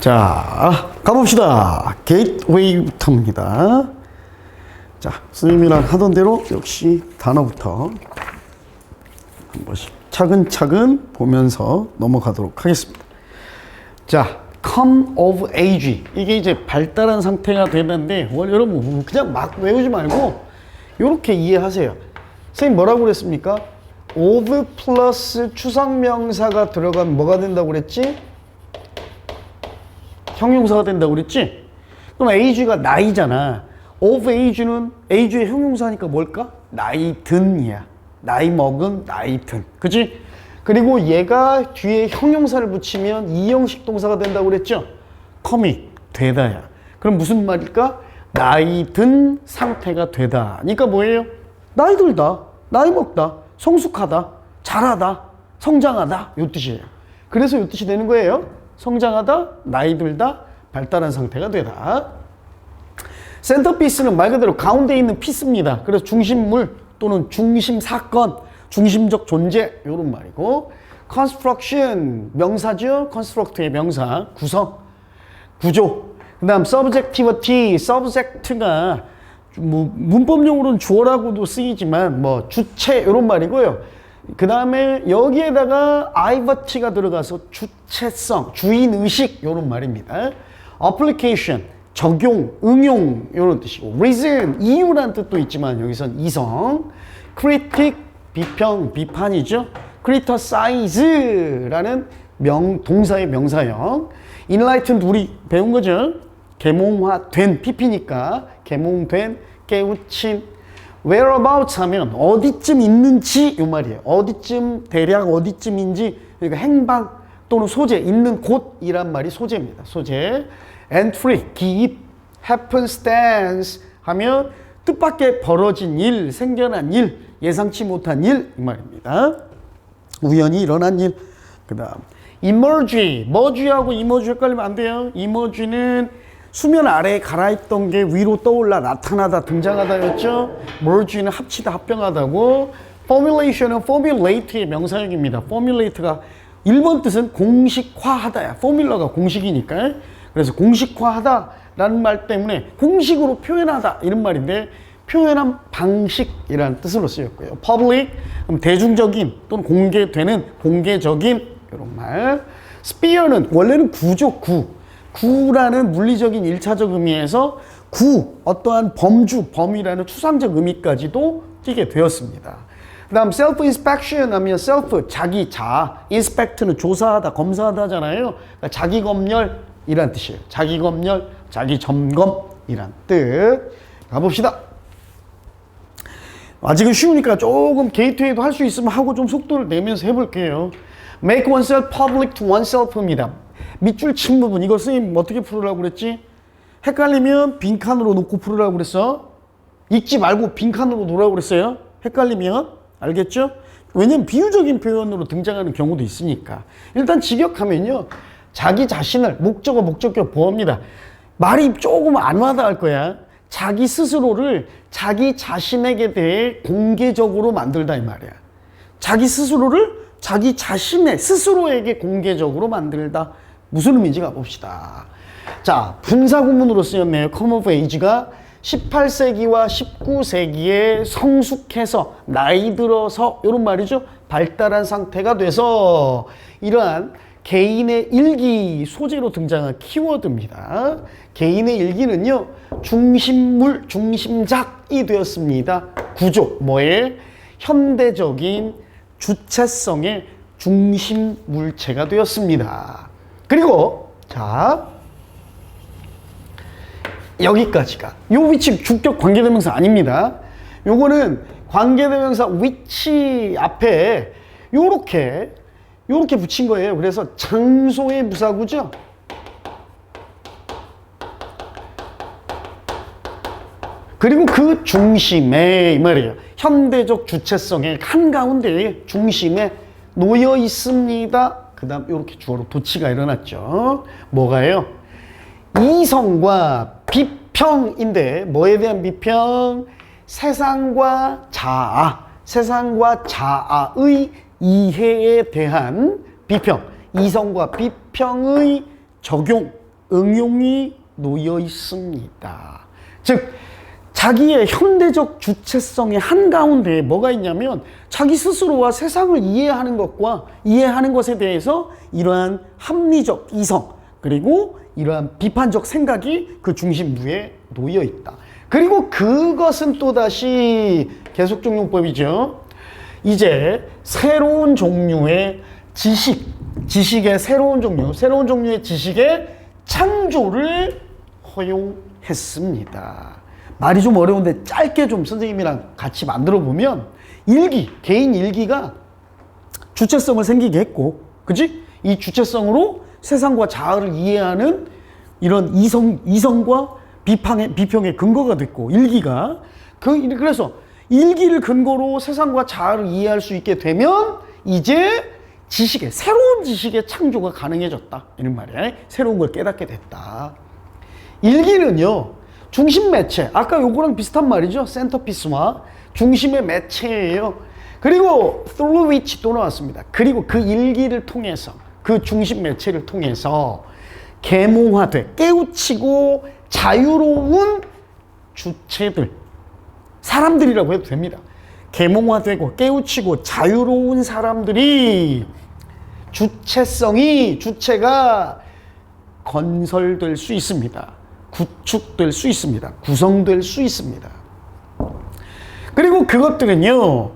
자, 가봅시다. 게이트웨이부터입니다. 자, 선생님이랑 하던 대로 역시 단어부터 한 번씩 차근차근 보면서 넘어가도록 하겠습니다. 자, come of age. 이게 이제 발달한 상태가 되는데, 여러분 그냥 막 외우지 말고 이렇게 이해하세요. 선생님 뭐라고 그랬습니까? of 플러스 추상명사가 들어가면 뭐가 된다고 그랬지? 형용사가 된다고 그랬지? 그럼 age가 나이잖아. of age는 age의 형용사니까 뭘까? 나이 든이야. 나이 먹은, 나이 든. 그치? 그리고 얘가 뒤에 형용사를 붙이면 이형식 동사가 된다고 그랬죠? come이 되다야. 그럼 무슨 말일까? 나이 든 상태가 되다. 그러니까 뭐예요? 나이 들다, 나이 먹다, 성숙하다, 잘하다, 성장하다. 요 뜻이에요. 그래서 요 뜻이 되는 거예요. 성장하다, 나이 들다, 발달한 상태가 되다. 센터피스는 말 그대로 가운데 있는 피스입니다. 그래서 중심물 또는 중심 사건, 중심적 존재 이런 말이고, construction 명사죠. construct의 명사, 구성, 구조. 그다음 subjectivity, subject가 뭐 문법용으로는 주어라고도 쓰이지만 뭐 주체 이런 말이고요. 그 다음에 여기에다가 ivert가 들어가서 주체성, 주인의식 이런 말입니다. application, 적용, 응용 이런 뜻이고, reason, 이유라는 뜻도 있지만 여기선 이성, critic, 비평, 비판이죠. criticize라는 동사의 명사형, enlightened 우리 배운 거죠. 계몽화된, PP니까 계몽된, 깨우친, whereabouts 하면 어디쯤 있는지 이 말이에요. 어디쯤, 대략 어디쯤인지, 그러니까 행방 또는 소재, 있는 곳이란 말이 소재입니다. 소재. entry, 기입, happenstance 하면 뜻밖의 벌어진 일, 생겨난 일, 예상치 못한 일 이 말입니다. 우연히 일어난 일. 그 다음 emerge, merge하고 emerge 헷갈리면 안 돼요. emerge는 수면 아래에 가라앉던 게 위로 떠올라 나타나다, 등장하다였죠. merge는 합치다, 합병하다고. formulation은 formulate의 명사형입니다. formulate가 1번 뜻은 공식화하다야. 포뮬러가 공식이니까. 그래서 공식화하다라는 말 때문에 공식으로 표현하다 이런 말인데, 표현한 방식이라는 뜻으로 쓰였고요. public, 그럼 대중적인 또는 공개되는, 공개적인 이런 말. sphere는 원래는 구죠, 구라는 물리적인 1차적 의미에서 어떠한 범주, 범위라는 추상적 의미까지도 띄게 되었습니다. 그 다음 self-inspection 하면 self, 자기, 자아, inspect는 조사하다, 검사하다 하잖아요. 그러니까 자기 검열이란 뜻이에요. 자기 검열, 자기 점검이란 뜻. 가봅시다. 아직은 쉬우니까 조금 게이트웨이도 할 수 있으면 하고 좀 속도를 내면서 해볼게요. make oneself public to oneself입니다. 밑줄 친 부분, 이거 선생님 어떻게 풀으라고 그랬지? 헷갈리면 빈칸으로 놓고 풀으라고 그랬어. 읽지 말고 빈칸으로 놓으라고 그랬어요. 헷갈리면. 알겠죠? 왜냐면 비유적인 표현으로 등장하는 경우도 있으니까. 일단 직역하면요, 자기 자신을, 목적어, 목적격 보호입니다. 말이 조금 안 와닿을 거야. 자기 스스로를 자기 자신에게 대해 공개적으로 만들다 이 말이야. 자기 스스로를 자기 자신의 스스로에게 공개적으로 만들다. 무슨 의미인지 가봅시다. 자, 분사구문으로 쓰였네요. come of age가 18세기와 19세기에 성숙해서, 나이 들어서 이런 말이죠. 발달한 상태가 돼서 이러한 개인의 일기 소재로 등장한 키워드입니다. 개인의 일기는요, 중심물, 중심작이 되었습니다. 구조, 뭐에? 현대적인 주체성의 중심 물체가 되었습니다. 그리고 자, 여기까지가 요 위치 주격 관계대명사 아닙니다. 요거는 관계대명사 위치 앞에 요렇게 붙인 거예요. 그래서 장소의 무사구죠. 그리고 그 중심에 이 말이에요. 현대적 주체성의 한가운데에 중심에 놓여 있습니다. 그 다음 이렇게 주어로 도치가 일어났죠. 뭐가요? 이성과 비평인데, 뭐에 대한 비평? 세상과 자아의 이해에 대한 비평, 이성과 비평의 적용, 응용이 놓여 있습니다. 즉 자기의 현대적 주체성의 한가운데에 뭐가 있냐면 자기 스스로와 세상을 이해하는 것과 이해하는 것에 대해서 이러한 합리적 이성 그리고 이러한 비판적 생각이 그 중심부에 놓여 있다. 그리고 그것은 또다시 계속적용법이죠. 이제 새로운 종류의 지식의 새로운 종류의 지식의 창조를 허용했습니다. 말이 좀 어려운데 짧게 좀 선생님이랑 같이 만들어 보면 개인 일기가 주체성을 생기게 했고, 그치? 이 주체성으로 세상과 자아를 이해하는 이런 이성과 비평의 근거가 됐고, 일기가. 그래서 일기를 근거로 세상과 자아를 이해할 수 있게 되면 이제 새로운 지식의 창조가 가능해졌다. 이런 말이야. 새로운 걸 깨닫게 됐다. 일기는요, 중심 매체. 아까 요거랑 비슷한 말이죠. 센터피스와 중심의 매체예요. 그리고 through which 또 나왔습니다. 그리고 그 일기를 통해서, 그 중심 매체를 통해서 계몽화돼, 깨우치고 자유로운 주체들, 사람들이라고 해도 됩니다. 계몽화되고 깨우치고 자유로운 사람들이 주체가 건설될 수 있습니다. 구축될 수 있습니다. 구성될 수 있습니다. 그리고 그것들은요,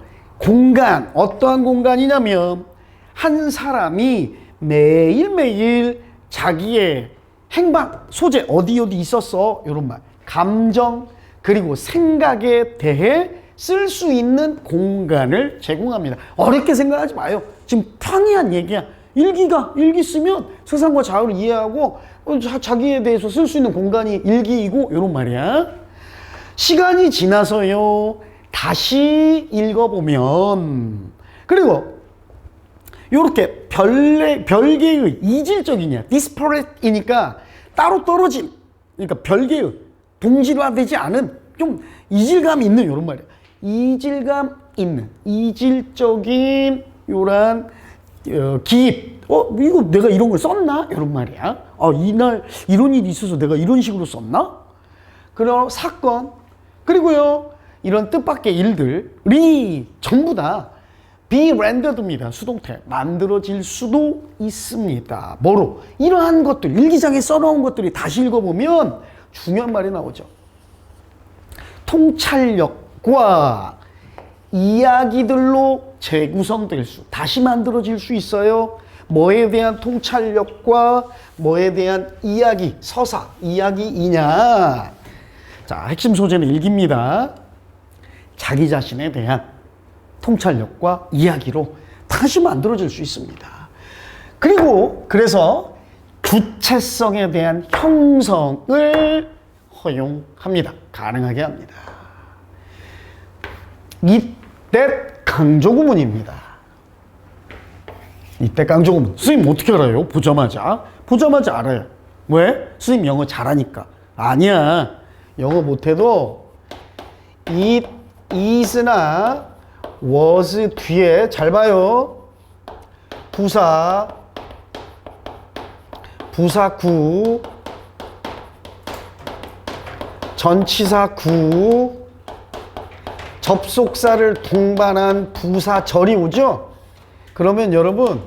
어떠한 공간이냐면 한 사람이 매일매일 자기의 행방, 소재, 어디 있었어? 이런 말. 감정, 그리고 생각에 대해 쓸 수 있는 공간을 제공합니다. 어렵게 생각하지 마요. 지금 편리한 얘기야. 일기 쓰면 세상과 자아를 이해하고 자기에 대해서 쓸 수 있는 공간이 일기이고 이런 말이야. 시간이 지나서요, 다시 읽어보면, 그리고 이렇게 별개의 이질적이냐, 디스퍼레이트이니까 따로 떨어진, 그러니까 별개의 동질화되지 않은 좀 이질감이 있는 이런 말이야. 이질감 있는, 이질적인 요런 기입. 이거 내가 이런 걸 썼나? 이런 말이야. 이날 이런 일이 있어서 내가 이런 식으로 썼나? 그런 사건, 그리고요, 이런 뜻밖의 일들이 전부 다 be rendered입니다. 수동태. 만들어질 수도 있습니다. 뭐로? 이러한 것들, 일기장에 써놓은 것들이 다시 읽어보면 중요한 말이 나오죠. 통찰력과 이야기들로 재구성될 다시 만들어질 수 있어요. 뭐에 대한 통찰력과 뭐에 대한 이야기, 서사, 이야기이냐. 자, 핵심 소재는 일기입니다. 자기 자신에 대한 통찰력과 이야기로 다시 만들어질 수 있습니다. 그래서 주체성에 대한 형성을 허용합니다. 가능하게 합니다. 이때 강조구문입니다. 이때 강조구문. 선생님 어떻게 알아요? 보자마자 알아요. 왜? 선생님 영어 잘하니까. 아니야. 영어 못해도 it, is나 was 뒤에 잘 봐요. 부사구, 전치사구, 접속사를 동반한 부사절이 오죠? 그러면 여러분,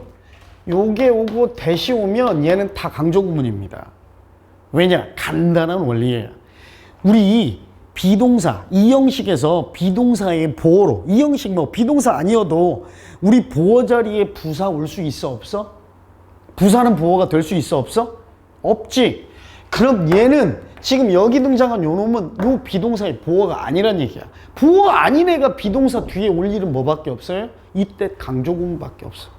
요게 오고 대시 오면 얘는 다 강조구문입니다. 왜냐? 간단한 원리예요. 우리 비동사, 이 형식에서 비동사의 보어로, 이 형식 비동사 아니어도 우리 보어 자리에 부사 올 수 있어, 없어? 부사는 보어가 될 수 있어, 없어? 없지. 그럼 얘는 지금 여기 등장한 요 놈은 요 비동사의 보어가 아니란 얘기야. 보어 아닌 애가 비동사 뒤에 올 일은 뭐밖에 없어요? 이때 강조구문밖에 없어.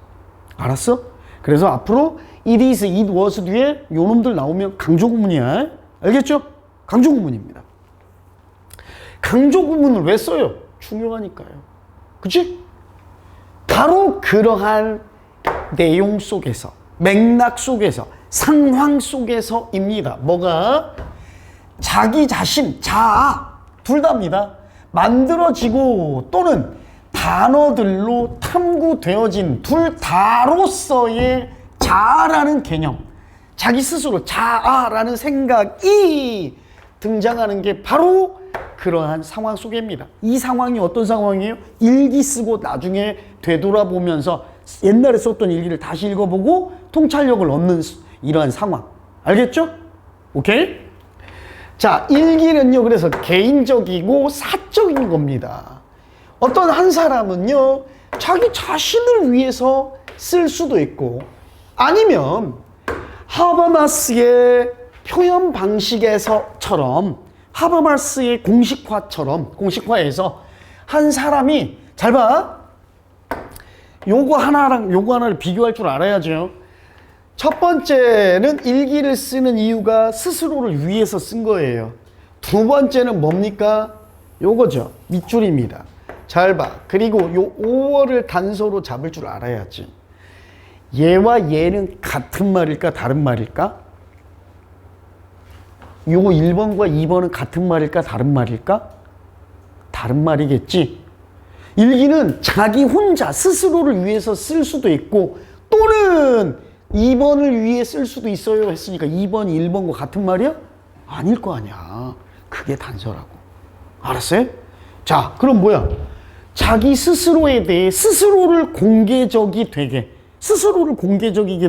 알았어? 그래서 앞으로 it is, it was 뒤에 요 놈들 나오면 강조구문이야. 알겠죠? 강조구문입니다. 강조구문을 왜 써요? 중요하니까요. 그치? 바로 그러한 내용 속에서, 맥락 속에서, 상황 속에서입니다. 뭐가? 자기 자신, 자아, 둘 다입니다. 만들어지고 또는 단어들로 탐구되어진 둘 다로서의 자아라는 개념, 자기 스스로 자아라는 생각이 등장하는 게 바로 그러한 상황 속입니다. 이 상황이 어떤 상황이에요? 일기 쓰고 나중에 되돌아보면서 옛날에 썼던 일기를 다시 읽어보고 통찰력을 얻는 이러한 상황. 알겠죠? 오케이? 자, 일기는요, 그래서 개인적이고 사적인 겁니다. 어떤 한 사람은요, 자기 자신을 위해서 쓸 수도 있고, 아니면 하버마스의 표현 방식에서처럼, 하버마스의 공식화에서 한 사람이, 잘 봐, 요거 하나랑 요거 하나를 비교할 줄 알아야죠. 첫 번째는 일기를 쓰는 이유가 스스로를 위해서 쓴 거예요. 두 번째는 뭡니까? 요거죠. 밑줄입니다. 잘 봐. 그리고 요 5월을 단서로 잡을 줄 알아야지. 얘와 얘는 같은 말일까 다른 말일까? 요거 1번과 2번은 같은 말일까 다른 말일까? 다른 말이겠지. 일기는 자기 혼자 스스로를 위해서 쓸 수도 있고, 또는 2번을 위해 쓸 수도 있어요 했으니까 2번이 1번과 같은 말이야? 아닐 거 아니야. 그게 단서라고. 알았어요? 자, 그럼 뭐야? 자기 스스로에 대해 스스로를 공개적이게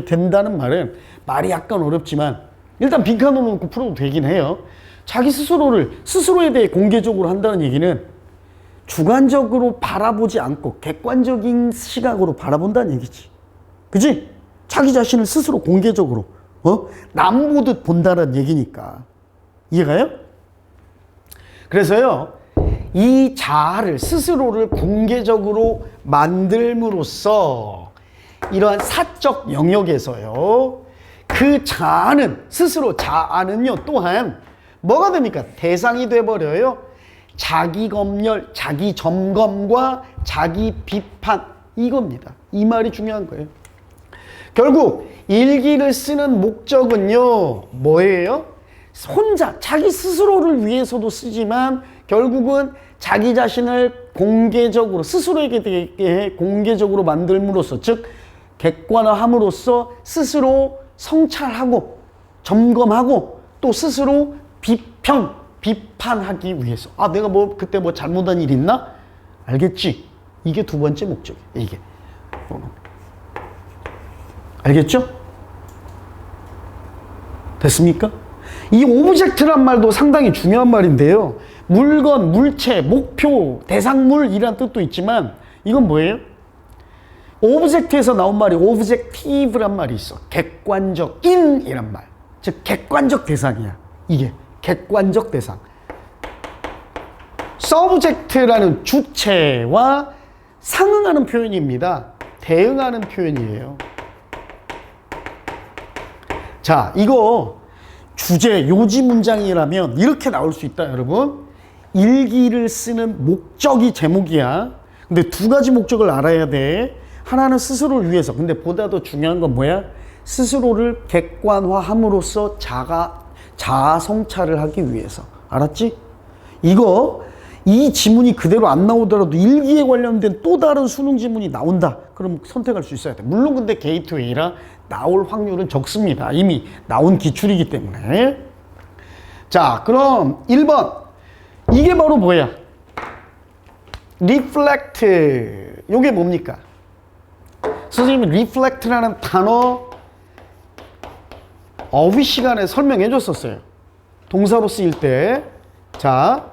된다는 말은 말이 약간 어렵지만 일단 빈칸으로 놓고 풀어도 되긴 해요. 자기 스스로에 대해 공개적으로 한다는 얘기는 주관적으로 바라보지 않고 객관적인 시각으로 바라본다는 얘기지. 그지? 자기 자신을 스스로 공개적으로 남 보듯 본다는 얘기니까. 이해가요? 그래서요, 이 자아를, 스스로를 공개적으로 만들므로써 이러한 사적 영역에서요, 그 자아는, 스스로 자아는요, 또한 뭐가 됩니까? 대상이 돼버려요. 자기 검열, 자기 점검과 자기 비판, 이겁니다. 이 말이 중요한 거예요. 결국 일기를 쓰는 목적은요, 뭐예요? 혼자 자기 스스로를 위해서도 쓰지만 결국은 자기 자신을 공개적으로, 스스로에게 대해 공개적으로 만들므로써, 즉 객관화함으로써 스스로 성찰하고 점검하고 또 스스로 비판하기 위해서. 아, 내가 그때 잘못한 일 있나? 알겠지? 이게 두 번째 목적이에요. 이게. 알겠죠? 됐습니까? 이 오브젝트란 말도 상당히 중요한 말인데요. 물건, 물체, 목표, 대상물이란 뜻도 있지만 이건 뭐예요? 오브젝트에서 나온 말이 오브젝티브란 말이 있어. 객관적인이란 말. 즉 객관적 대상이야. 이게 객관적 대상. 서브젝트라는 주체와 상응하는 표현입니다. 대응하는 표현이에요. 자, 이거 주제, 요지 문장이라면 이렇게 나올 수 있다, 여러분. 일기를 쓰는 목적이 제목이야. 근데 두 가지 목적을 알아야 돼. 하나는 스스로를 위해서. 근데 보다 더 중요한 건 뭐야? 스스로를 객관화함으로써 자아 성찰을 하기 위해서. 알았지? 이 지문이 그대로 안 나오더라도 일기에 관련된 또 다른 수능 지문이 나온다. 그럼 선택할 수 있어야 돼. 물론 근데 게이트웨이라 나올 확률은 적습니다. 이미 나온 기출이기 때문에. 자, 그럼 1번. 이게 바로 뭐야? reflect. 요게 뭡니까? 선생님이 reflect라는 단어 어휘 시간에 설명해 줬었어요. 동사로 쓰일 때. 자,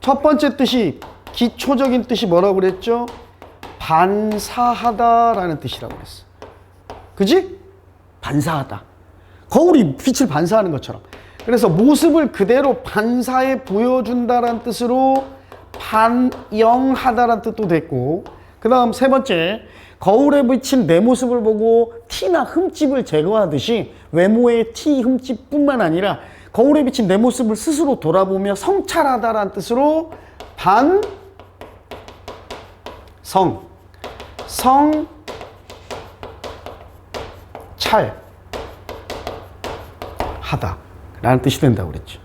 첫 번째 뜻이, 기초적인 뜻이 뭐라고 그랬죠? 반사하다라는 뜻이라고 그랬어. 그지? 반사하다. 거울이 빛을 반사하는 것처럼. 그래서 모습을 그대로 반사해 보여준다라는 뜻으로 반영하다라는 뜻도 됐고, 그 다음 세 번째, 거울에 비친 내 모습을 보고 티나 흠집을 제거하듯이 외모의 티, 흠집뿐만 아니라 거울에 비친 내 모습을 스스로 돌아보며 성찰하다라는 뜻으로 성찰하다 라는 뜻이 된다고 그랬죠.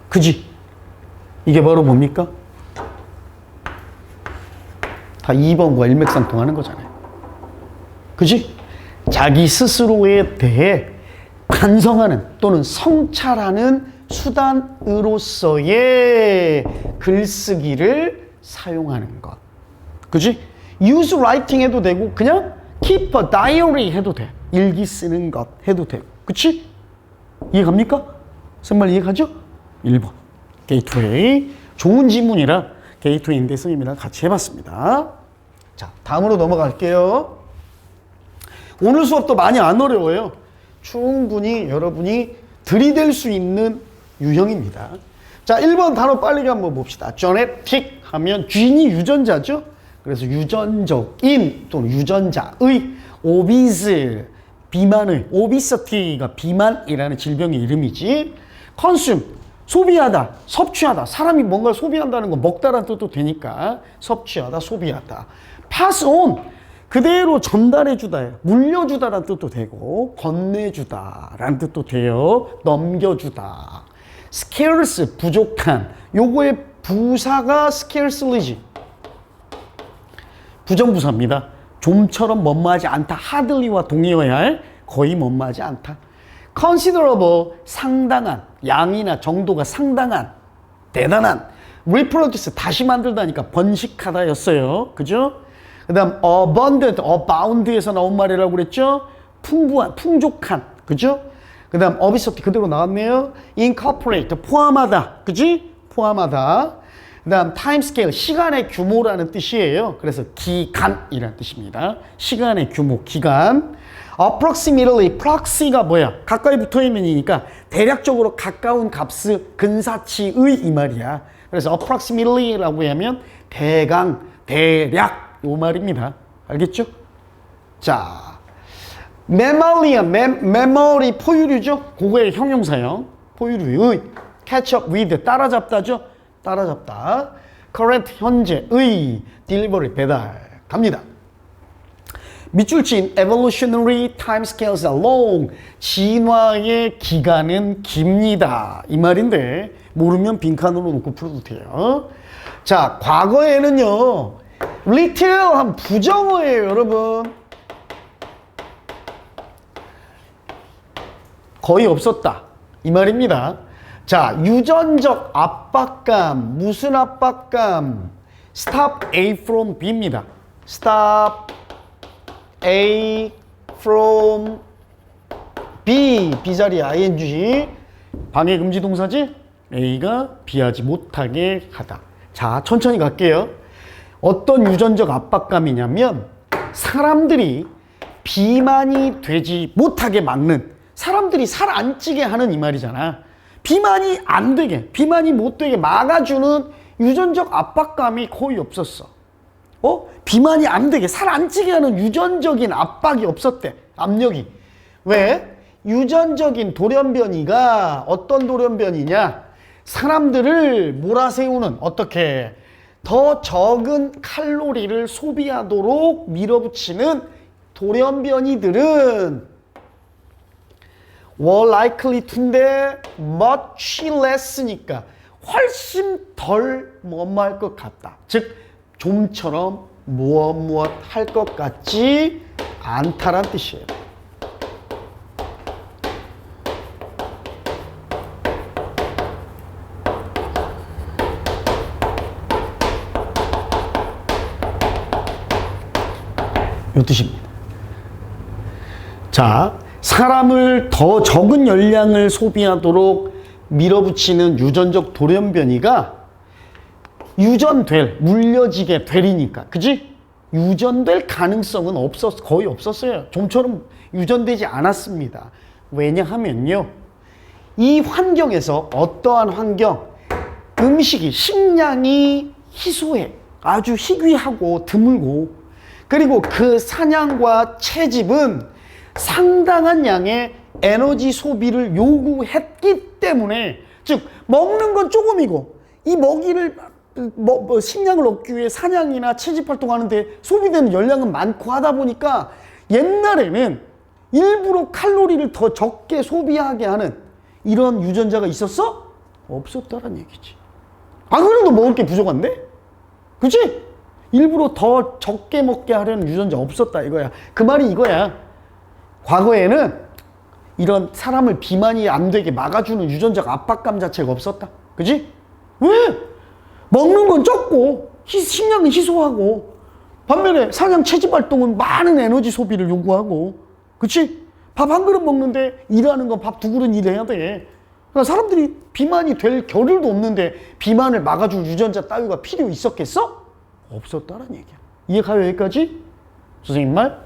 그지? 이게 바로 뭡니까? 다 2번과 일맥상통하는 거잖아요. 그지? 자기 스스로에 대해 반성하는 또는 성찰하는 수단으로서의 글쓰기를 사용하는 것. 그지? use writing 해도 되고 그냥 keep a diary 해도 돼. 일기 쓰는 것 해도 되고. 그치? 이해갑니까? 정말 이해가죠? 1번 게이트웨이. 좋은 지문이라 게이트웨이인데 선생님이랑 같이 해봤습니다. 자, 다음으로 넘어갈게요. 오늘 수업도 많이 안 어려워요. 충분히 여러분이 들이댈 수 있는 유형입니다. 자, 1번 단어 빨리 한번 봅시다. genetic 하면 G이 유전자죠. 그래서 유전적인 또는 유전자의, obese 비만의, obesity가 비만이라는 질병의 이름이지. consume 소비하다, 섭취하다. 사람이 뭔가를 소비한다는 건 먹다라는 뜻도 되니까 섭취하다, 소비하다. pass on 그대로 전달해주다, 물려주다라는 뜻도 되고 건네주다라는 뜻도 돼요. 넘겨주다. scarce 부족한, 요거의 부사가 scarcely지. 부정부사입니다. 좀처럼 뭐뭐하지 않다. hardly와 동의어야 할 거의 뭐뭐하지 않다. considerable 상당한, 양이나 정도가 상당한, 대단한. reproduce 다시 만들다니까 번식하다였어요. 그죠? 그 다음 abundant, abound에서 나온 말이라고 그랬죠? 풍부한, 풍족한. 그죠? 그 다음 obesity 그대로 나왔네요. incorporate 포함하다. 그지? 포함하다. 그 다음 timescale 시간의 규모라는 뜻이에요. 그래서 기간이라는 뜻입니다. 시간의 규모, 기간. approximately, proxy가 뭐야? 가까이 붙어있는 이니까 대략적으로 가까운 값을 근사치의 이 말이야. 그래서 approximately라고 하면 대강, 대략 요 말입니다. 알겠죠? 자, mammalian, memory 포유류죠? 그거의 형용사형. 포유류의 catch up with 따라잡다죠? 따라잡다. current 현재의 delivery 배달 갑니다. 밑줄 친 evolutionary timescales are long 진화의 기간은 깁니다. 이 말인데 모르면 빈칸으로 놓고 풀어도 돼요. 자, 과거에는요 little 한 부정어예요, 여러분. 거의 없었다 이 말입니다. 자, 유전적 압박감, 무슨 압박감? stop A from B입니다. stop A from B, B 자리에 ing, 방해 금지 동사지? A가 B하지 못하게 하다. 자, 천천히 갈게요. 어떤 유전적 압박감이냐면 사람들이 비만이 되지 못하게 막는, 사람들이 살 안 찌게 하는 이 말이잖아. 비만이 안 되게, 비만이 못 되게 막아주는 유전적 압박감이 거의 없었어. 비만이 안 되게, 살 안 찌게 하는 유전적인 압박이 없었대. 압력이. 왜? 유전적인 돌연변이가 어떤 돌연변이냐? 사람들을 몰아세우는, 어떻게? 더 적은 칼로리를 소비하도록 밀어붙이는 돌연변이들은 were likely to인데 much less니까 훨씬 덜 뭐뭐할 것 같다. 즉 좀처럼 무엇 할 것 같지 않다란 뜻이에요. 이 뜻입니다. 자, 사람을 더 적은 열량을 소비하도록 밀어붙이는 유전적 돌연변이가 유전될, 물려지게 되리니까. 그지? 유전될 가능성은 거의 없었어요. 좀처럼 유전되지 않았습니다. 왜냐하면요, 이 환경에서 어떠한 환경, 음식이, 식량이 희소해. 아주 희귀하고 드물고, 그리고 그 사냥과 채집은 상당한 양의 에너지 소비를 요구했기 때문에, 즉 먹는 건 조금이고 이 먹이를 식량을 얻기 위해 사냥이나 채집 활동하는데 소비되는 열량은 많고 하다 보니까 옛날에는 일부러 칼로리를 더 적게 소비하게 하는 이런 유전자가 있었어? 없었다란 얘기지. 안 그래도 먹을 게 부족한데? 그치? 일부러 더 적게 먹게 하려는 유전자 없었다 이거야. 그 말이 이거야. 과거에는 이런 사람을 비만이 안 되게 막아주는 유전자가 압박감 자체가 없었다. 그지? 왜? 먹는 건 적고 식량은 희소하고 반면에 사냥 체집 활동은 많은 에너지 소비를 요구하고 그치? 밥 한 그릇 먹는데 일하는 건 밥 두 그릇 일해야 돼. 그러니까 사람들이 비만이 될 겨를도 없는데 비만을 막아줄 유전자 따위가 필요 있었겠어? 없었다는 얘기야. 이해가요 여기까지? 선생님 말?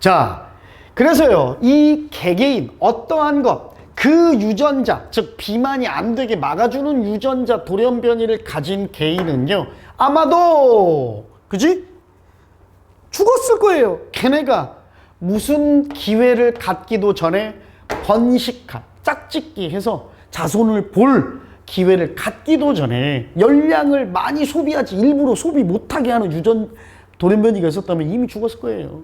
자, 그래서요 이 개개인 어떠한 것 그 유전자 즉 비만이 안 되게 막아주는 유전자 돌연변이를 가진 개인은요 아마도 그지? 죽었을 거예요. 걔네가 무슨 기회를 갖기도 전에 번식한 짝짓기 해서 자손을 볼 기회를 갖기도 전에 열량을 많이 소비하지 일부러 소비 못하게 하는 돌연변이가 있었다면 이미 죽었을 거예요.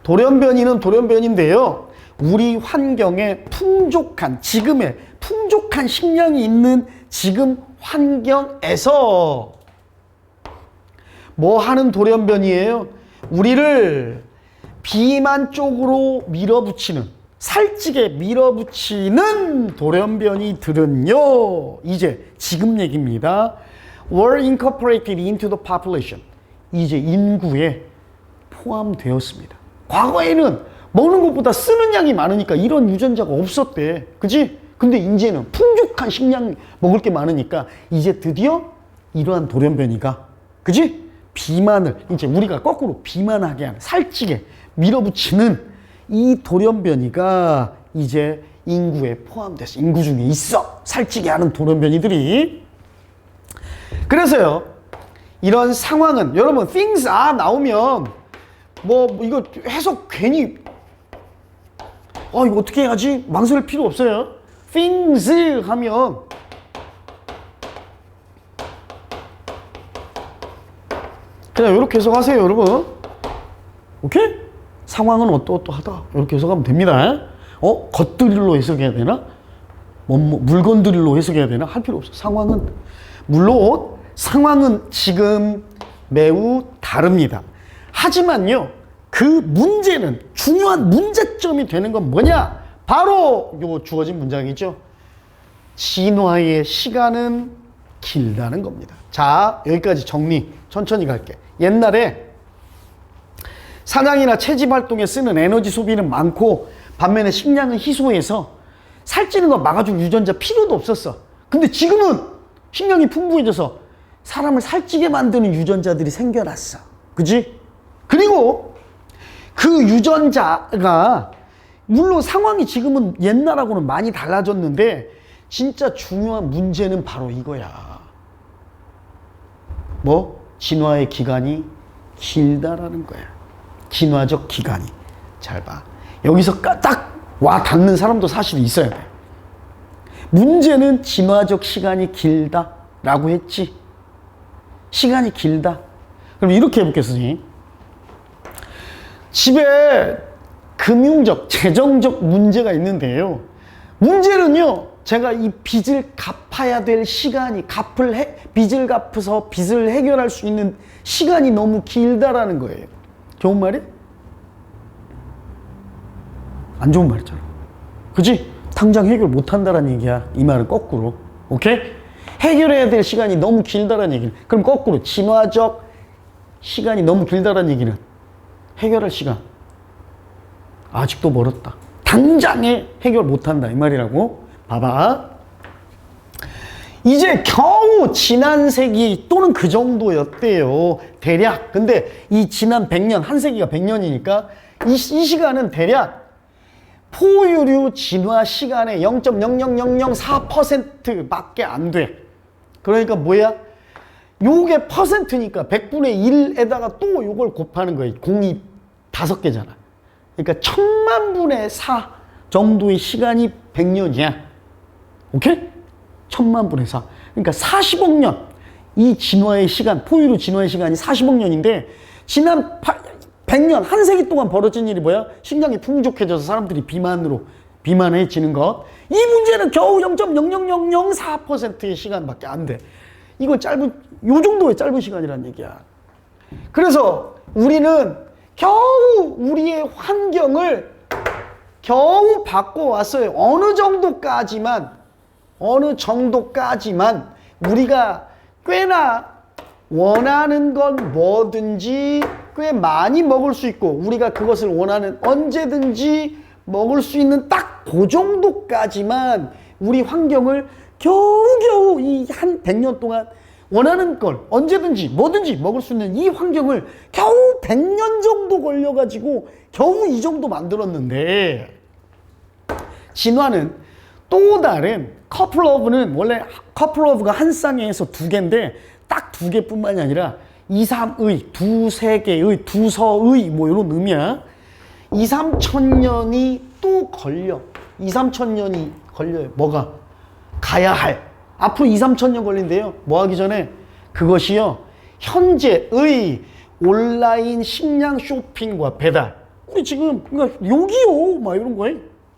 돌연변이는 돌연변인데요. 우리 환경에 풍족한 지금의 풍족한 식량이 있는 지금 환경에서 뭐 하는 돌연변이에요? 우리를 비만 쪽으로 밀어붙이는 살찌게 밀어붙이는 돌연변이들은요 이제 지금 얘기입니다. were incorporated into the population 이제 인구에 포함되었습니다. 과거에는 먹는 것보다 쓰는 양이 많으니까 이런 유전자가 없었대. 그지? 근데 이제는 풍족한 식량 먹을 게 많으니까 이제 드디어 이러한 돌연변이가 그지? 비만을 이제 우리가 거꾸로 비만하게 하는 살찌게 밀어붙이는 이 돌연변이가 이제 인구에 포함돼서 인구 중에 있어. 살찌게 하는 돌연변이들이. 그래서요 이런 상황은 여러분 things are 나오면 뭐 이거 해석 괜히 이거 어떻게 해야지? 망설일 필요 없어요. things 하면 그냥 이렇게 해석하세요, 여러분. 오케이? 상황은 어떠어떠하다. 이렇게 해석하면 됩니다. 것들로 해석해야 되나? 물건들로 해석해야 되나? 할 필요 없어. 상황은 물론 상황은 지금 매우 다릅니다. 하지만요. 그 문제는 중요한 문제점이 되는 건 뭐냐? 바로 요 주어진 문장이죠. 진화의 시간은 길다는 겁니다. 자, 여기까지 정리 천천히 갈게. 옛날에 사냥이나 채집 활동에 쓰는 에너지 소비는 많고 반면에 식량은 희소해서 살찌는 거 막아줄 유전자 필요도 없었어. 근데 지금은 식량이 풍부해져서 사람을 살찌게 만드는 유전자들이 생겨났어. 그지? 그리고 그 유전자가 물론 상황이 지금은 옛날하고는 많이 달라졌는데 진짜 중요한 문제는 바로 이거야. 뭐? 진화의 기간이 길다라는 거야. 진화적 기간이. 잘 봐. 여기서 딱 와 닿는 사람도 사실 있어야 돼. 문제는 진화적 시간이 길다라고 했지. 시간이 길다. 그럼 이렇게 해볼게요, 선생님. 집에 금융적, 재정적 문제가 있는데요. 문제는요, 제가 이 빚을 갚아야 될 시간이, 빚을 갚아서 빚을 해결할 수 있는 시간이 너무 길다라는 거예요. 좋은 말이? 안 좋은 말이잖아. 그지? 당장 해결 못 한다라는 얘기야. 이 말은 거꾸로. 오케이? 해결해야 될 시간이 너무 길다라는 얘기는. 그럼 거꾸로 진화적 시간이 너무 길다라는 얘기는 해결할 시간 아직도 멀었다. 당장에 해결 못 한다. 이 말이라고. 봐봐. 이제 겨우 지난 세기 또는 그 정도였대요. 대략. 근데 이 지난 100년, 한 세기가 100년이니까 이 시간은 대략 포유류 진화 시간의 0.00004% 밖에 안 돼. 그러니까 뭐야? 요게 퍼센트니까 100분의 1에다가 또 요걸 곱하는 거예요. 공이 5개잖아. 그러니까 1000만분의 4 정도의 시간이 100년이야. 오케이? 1000만분의 4. 그러니까 40억 년. 이 진화의 시간, 포유류 진화의 시간이 40억 년인데 지난 100년, 한 세기 동안 벌어진 일이 뭐야? 식량이 풍족해져서 사람들이 비만해지는 것. 이 문제는 겨우 0.00004%의 시간밖에 안 돼. 이거 요 정도의 짧은 시간이란 얘기야. 그래서 우리는 겨우 우리의 환경을 겨우 바꿔왔어요. 어느 정도까지만 우리가 꽤나 원하는 건 뭐든지 꽤 많이 먹을 수 있고 우리가 그것을 원하는 언제든지 먹을 수 있는 딱 그 정도까지만 우리 환경을 겨우겨우 이 한 100년 동안 원하는 걸 언제든지 뭐든지 먹을 수 있는 이 환경을 겨우 100년 정도 걸려가지고 겨우 이 정도 만들었는데 진화는 또 다른 커플 오브는 원래 커플 오브가 한 쌍에서 두 개인데 딱 두 개뿐만이 아니라 2, 3의, 두세 개의, 두서의 뭐 이런 의미야. 2, 3천 년이 또 걸려. 2, 3천 년이 걸려요. 뭐가? 가야 할. 앞으로 2, 3천 년 걸린대요. 뭐 하기 전에? 그것이요. 현재의 온라인 식량 쇼핑과 배달. 우리 지금 그러니까 여기요. 막 이런 거에.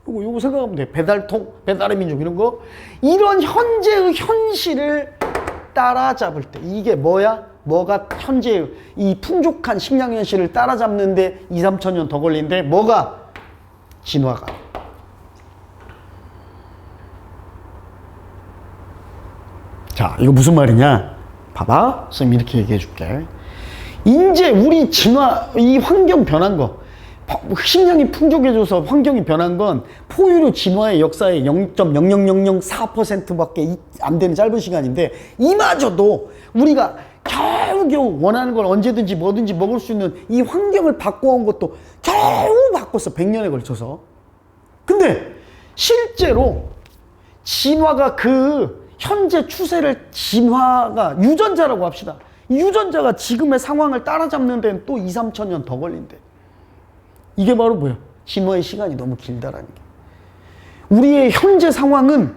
요거 생각하면 돼. 배달통, 배달의 민족 이런 거. 이런 현재의 현실을 따라잡을 때 이게 뭐야? 뭐가 현재의 이 풍족한 식량 현실을 따라잡는데 2, 3천 년 더 걸린데 뭐가? 진화가. 자, 이거 무슨 말이냐? 봐봐. 선생님 이렇게 얘기해 줄게. 이제 우리 진화, 이 환경 변한 거, 식량이 풍족해져서 환경이 변한 건 포유류 진화의 역사의 0.00004%밖에 안 되는 짧은 시간인데 이마저도 우리가 겨우겨우 원하는 걸 언제든지 뭐든지 먹을 수 있는 이 환경을 바꿔온 것도 겨우 바꿨어. 100년에 걸쳐서. 근데 실제로 진화가 그 현재 추세를 진화가 유전자라고 합시다. 유전자가 지금의 상황을 따라잡는 데는 또 2, 3천 년 더 걸린대. 이게 바로 뭐야? 진화의 시간이 너무 길다라는 게. 우리의 현재 상황은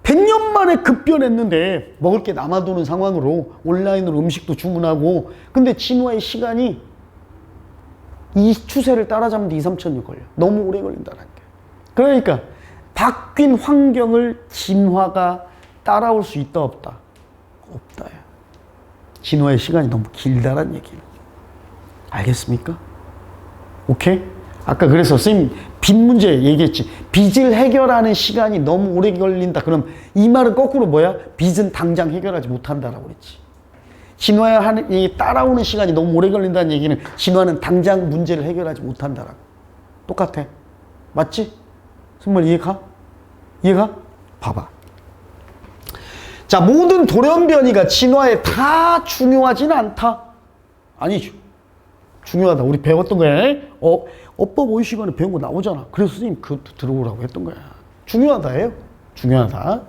100년 만에 급변했는데 먹을 게 남아도는 상황으로 온라인으로 음식도 주문하고 근데 진화의 시간이 이 추세를 따라잡는 데 2, 3천 년 걸려. 너무 오래 걸린다는 게. 그러니까 바뀐 환경을 진화가 따라올 수 있다 없다? 없다야. 진화의 시간이 너무 길다란 얘기예요. 알겠습니까? 오케이? 아까 그래서 선생님 빚 문제 얘기했지. 빚을 해결하는 시간이 너무 오래 걸린다. 그럼 이 말은 거꾸로 뭐야? 빚은 당장 해결하지 못한다라고 그랬지. 진화하는 이 따라오는 시간이 너무 오래 걸린다는 얘기는 진화는 당장 문제를 해결하지 못한다라고. 똑같아. 맞지? 정말 이해가? 이해가? 봐봐. 자, 모든 돌연변이가 진화에 다 중요하지는 않다. 아니죠. 중요하다. 우리 배웠던 거야. 업법 5 시간에 배운 거 나오잖아. 그래서 선생님 그것도 들어오라고 했던 거야. 중요하다예요. 중요하다.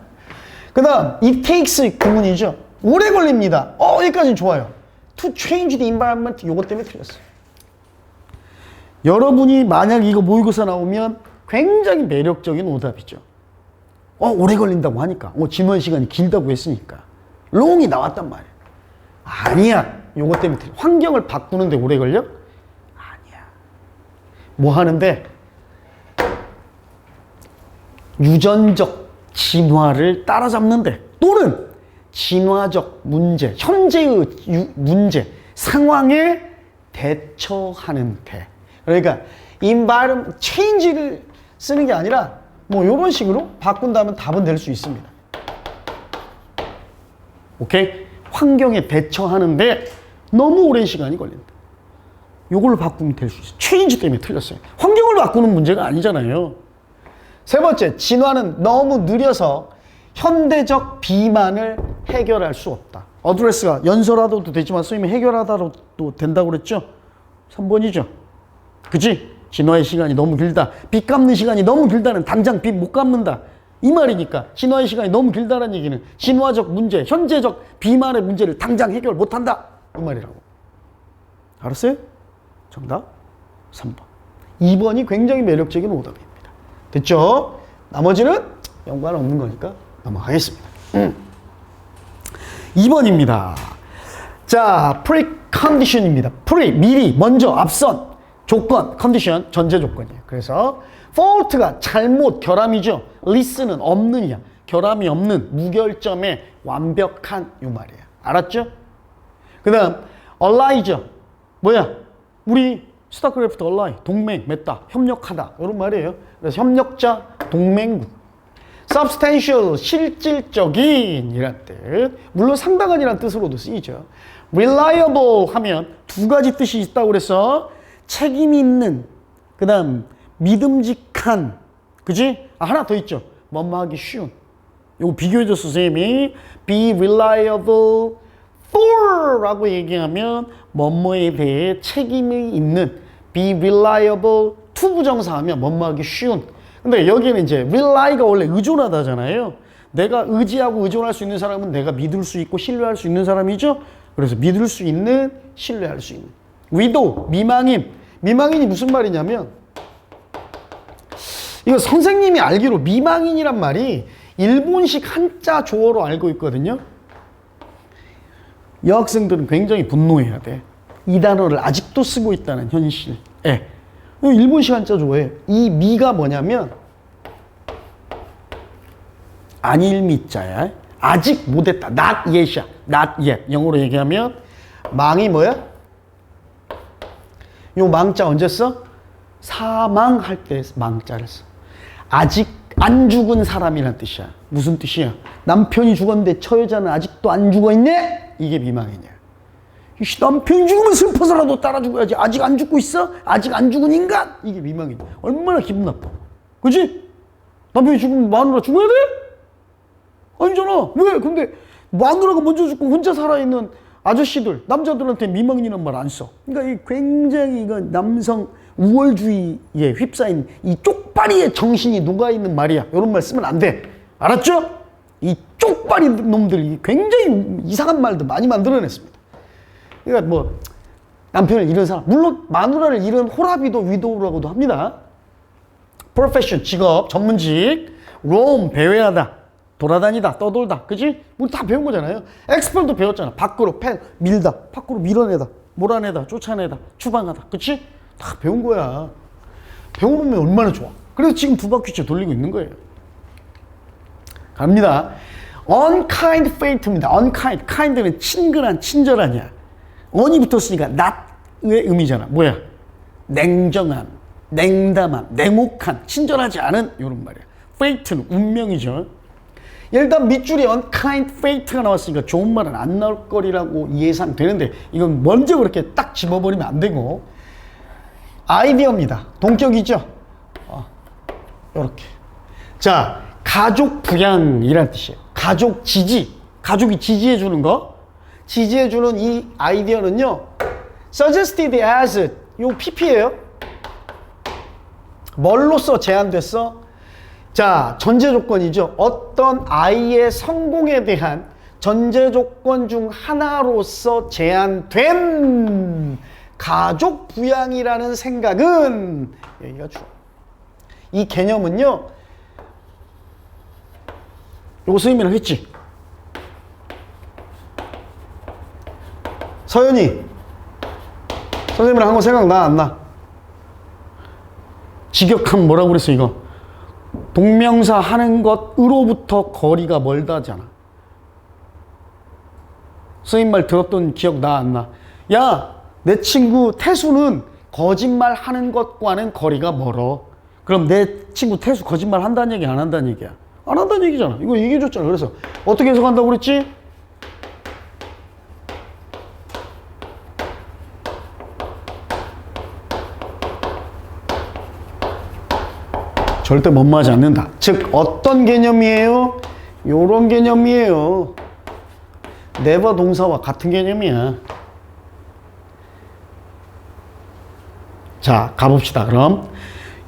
그 다음 it takes 구문이죠. 오래 걸립니다. 여기까지는 좋아요. to change the environment 요거 때문에 틀렸어요. 여러분이 만약 이거 모의고사 나오면 굉장히 매력적인 오답이죠. 오래 걸린다고 하니까. 진화의 시간이 길다고 했으니까. long이 나왔단 말이야. 아니야. 요거 때문에 틀려. 환경을 바꾸는데 오래 걸려? 아니야. 뭐 하는데? 유전적 진화를 따라잡는데 또는 진화적 문제, 현재의 문제, 상황에 대처하는데. 그러니까 environment change를 쓰는 게 아니라 뭐 이런 식으로 바꾼다면 답은 될 수 있습니다. 오케이? 환경에 대처하는데 너무 오랜 시간이 걸린다. 이걸로 바꾸면 될 수 있어요. 체인지 때문에 틀렸어요. 환경을 바꾸는 문제가 아니잖아요. 세 번째, 진화는 너무 느려서 현대적 비만을 해결할 수 없다. 어드레스가 연설하도 되지만 선생님이 해결하다도 된다고 그랬죠? 3번이죠. 그치? 진화의 시간이 너무 길다. 빚 갚는 시간이 너무 길다는 당장 빚 못 갚는다. 이 말이니까 진화의 시간이 너무 길다는 얘기는 진화적 문제, 현재적 비만의 문제를 당장 해결 못한다. 이 말이라고. 알았어요? 정답 3번. 2번이 굉장히 매력적인 오답입니다. 됐죠? 나머지는 연관 없는 거니까 넘어가겠습니다. 2번입니다. 자, precondition입니다. 미리, 먼저, 앞선, 조건, 컨디션, 전제 조건이에요. 그래서 fault가 잘못, 결함이죠. listen은 없느냐, 결함이 없는, 무결점의 완벽한 이 말이에요. 알았죠? 그 다음 Elijah 뭐야? 우리 스타크래프트 얼라이, 동맹 맺다, 협력하다 이런 말이에요. 그래서 협력자, 동맹국. substantial, 실질적인 이란 뜻. 물론 상당한이란 뜻으로도 쓰이죠. reliable 하면 두 가지 뜻이 있다고 그래서 책임 있는, 그 다음 믿음직한, 그지? 하나 더 있죠. 뭐뭐하기 쉬운. 이거 비교해줬어 선생님이. be reliable for 라고 얘기하면 뭐뭐에 대해 책임이 있는, be reliable to 부정사하면 뭐뭐하기 쉬운. 근데 여기는 이제 rely가 원래 의존하다잖아요. 내가 의지하고 의존할 수 있는 사람은 내가 믿을 수 있고 신뢰할 수 있는 사람이죠. 그래서 믿을 수 있는, 신뢰할 수 있는. 위도, 미망인. 미망인이 무슨 말이냐면, 이거 선생님이 알기로 미망인이란 말이 일본식 한자 조어로 알고 있거든요. 여학생들은 굉장히 분노해야 돼. 이 단어를 아직도 쓰고 있다는 현실에. 일본식 한자 조어에 이 미가 뭐냐면 아닐 미자야. 아직 못했다. not yet이야. not yet. 영어로 얘기하면 망이 뭐야? 요 망자 언제 써? 사망할 때 망자를 써. 아직 안 죽은 사람이란 뜻이야. 무슨 뜻이야? 남편이 죽었는데 저 여자는 아직도 안 죽어있네? 이게 미망이냐. 남편이 죽으면 슬퍼서라도 따라 죽어야지. 아직 안 죽고 있어? 아직 안 죽은 인간? 이게 미망이냐. 얼마나 기분 나빠. 그치? 남편이 죽으면 마누라 죽어야 돼? 아니잖아. 왜? 근데 마누라가 먼저 죽고 혼자 살아있는 아저씨들, 남자들한테 미망인이란 말 안 써. 그러니까 이 굉장히 남성 우월주의에 휩싸인 이 쪽발이의 정신이 녹아있는 말이야. 이런 말 쓰면 안 돼. 알았죠? 이 쪽발이 놈들이 굉장히 이상한 말도 많이 만들어냈습니다. 그러니까 뭐 남편을 잃은 사람, 물론 마누라를 잃은 호라비도 위도우라고도 합니다. profession, 직업, 전문직. roam, 배회하다, 돌아다니다, 떠돌다. 그지? 우리 다 배운 거잖아요. expel도 배웠잖아. 밖으로 밀다, 밖으로 밀어내다, 몰아내다, 쫓아내다, 추방하다. 그치? 다 배운 거야. 배워놓으면 얼마나 좋아. 그래서 지금 두 바퀴째 돌리고 있는 거예요. 갑니다. unkind fate입니다. unkind. kind는 친근한, 친절하냐. on이 붙었으니까 not의 의미잖아. 뭐야? 냉정함, 냉담함, 냉혹한, 친절하지 않은 이런 말이야. fate는 운명이죠. 일단 밑줄에 unkind fate가 나왔으니까 좋은 말은 안 나올 거리라고 예상되는데 이건 먼저 그렇게 딱 집어버리면 안 되고, 아이디어입니다. 동격이죠. 요렇게. 자, 가족 부양이란 뜻이에요. 가족 지지. 가족이 지지해 주는 거. 지지해 주는 이 아이디어는요, suggested as, 요 PP예요. 뭘로써 제안됐어? 자, 전제 조건이죠. 어떤 아이의 성공에 대한 전제 조건 중 하나로서 제안된 가족 부양이라는 생각은, 여기가 주어. 이 개념은요, 요거 선생님이랑 했지? 서연이, 선생님이랑 한 거 생각나, 안 나? 직역하면 뭐라고 그랬어, 이거? 동명사 하는 것으로부터 거리가 멀다잖아. 선생님 말 들었던 기억 나, 안 나? 야, 내 친구 태수는 거짓말 하는 것과는 거리가 멀어. 그럼 내 친구 태수 거짓말 한다는 얘기, 안 한다는 얘기야? 안 한다는 얘기잖아. 이거 얘기해줬잖아. 그래서 어떻게 해석한다고 그랬지? 절대 못마하지 않는다. 즉 어떤 개념이에요? 요런 개념이에요. never 동사와 같은 개념이야. 자, 가봅시다. 그럼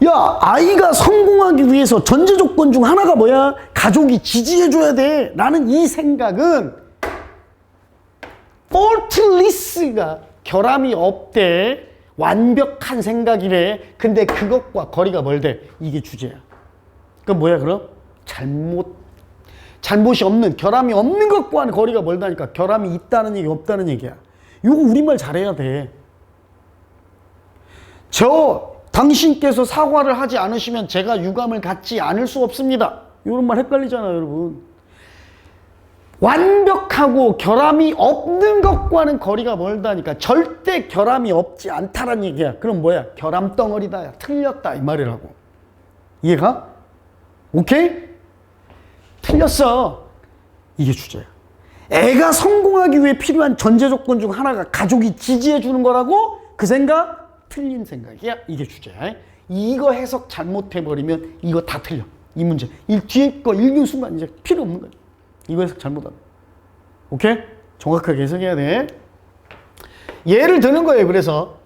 야, 아이가 성공하기 위해서 전제 조건 중 하나가 뭐야? 가족이 지지해줘야 돼 라는 이 생각은 faultless가 결함이 없대. 완벽한 생각이래. 근데 그것과 거리가 멀대. 이게 주제야. 그럼 뭐야 그럼? 잘못이 없는, 결함이 없는 것과는 거리가 멀다니까. 결함이 있다는 얘기, 없다는 얘기야. 이거 우리말 잘해야 돼. 당신께서 사과를 하지 않으시면 제가 유감을 갖지 않을 수 없습니다. 이런 말 헷갈리잖아요, 여러분. 완벽하고 결함이 없는 것과는 거리가 멀다니까. 절대 결함이 없지 않다란 얘기야. 그럼 뭐야? 결함 덩어리다. 틀렸다 이 말이라고. 이해가? 오케이? 틀렸어. 이게 주제야. 애가 성공하기 위해 필요한 전제 조건 중 하나가 가족이 지지해 주는 거라고? 그 생각? 틀린 생각이야. 이게 주제야. 이거 해석 잘못해버리면 이거 다 틀려. 이 문제. 뒤에 거 읽는 순간 이제 필요 없는 거야. 이거 해석 잘못하면. 오케이? 정확하게 해석해야 돼. 예를 드는 거예요. 그래서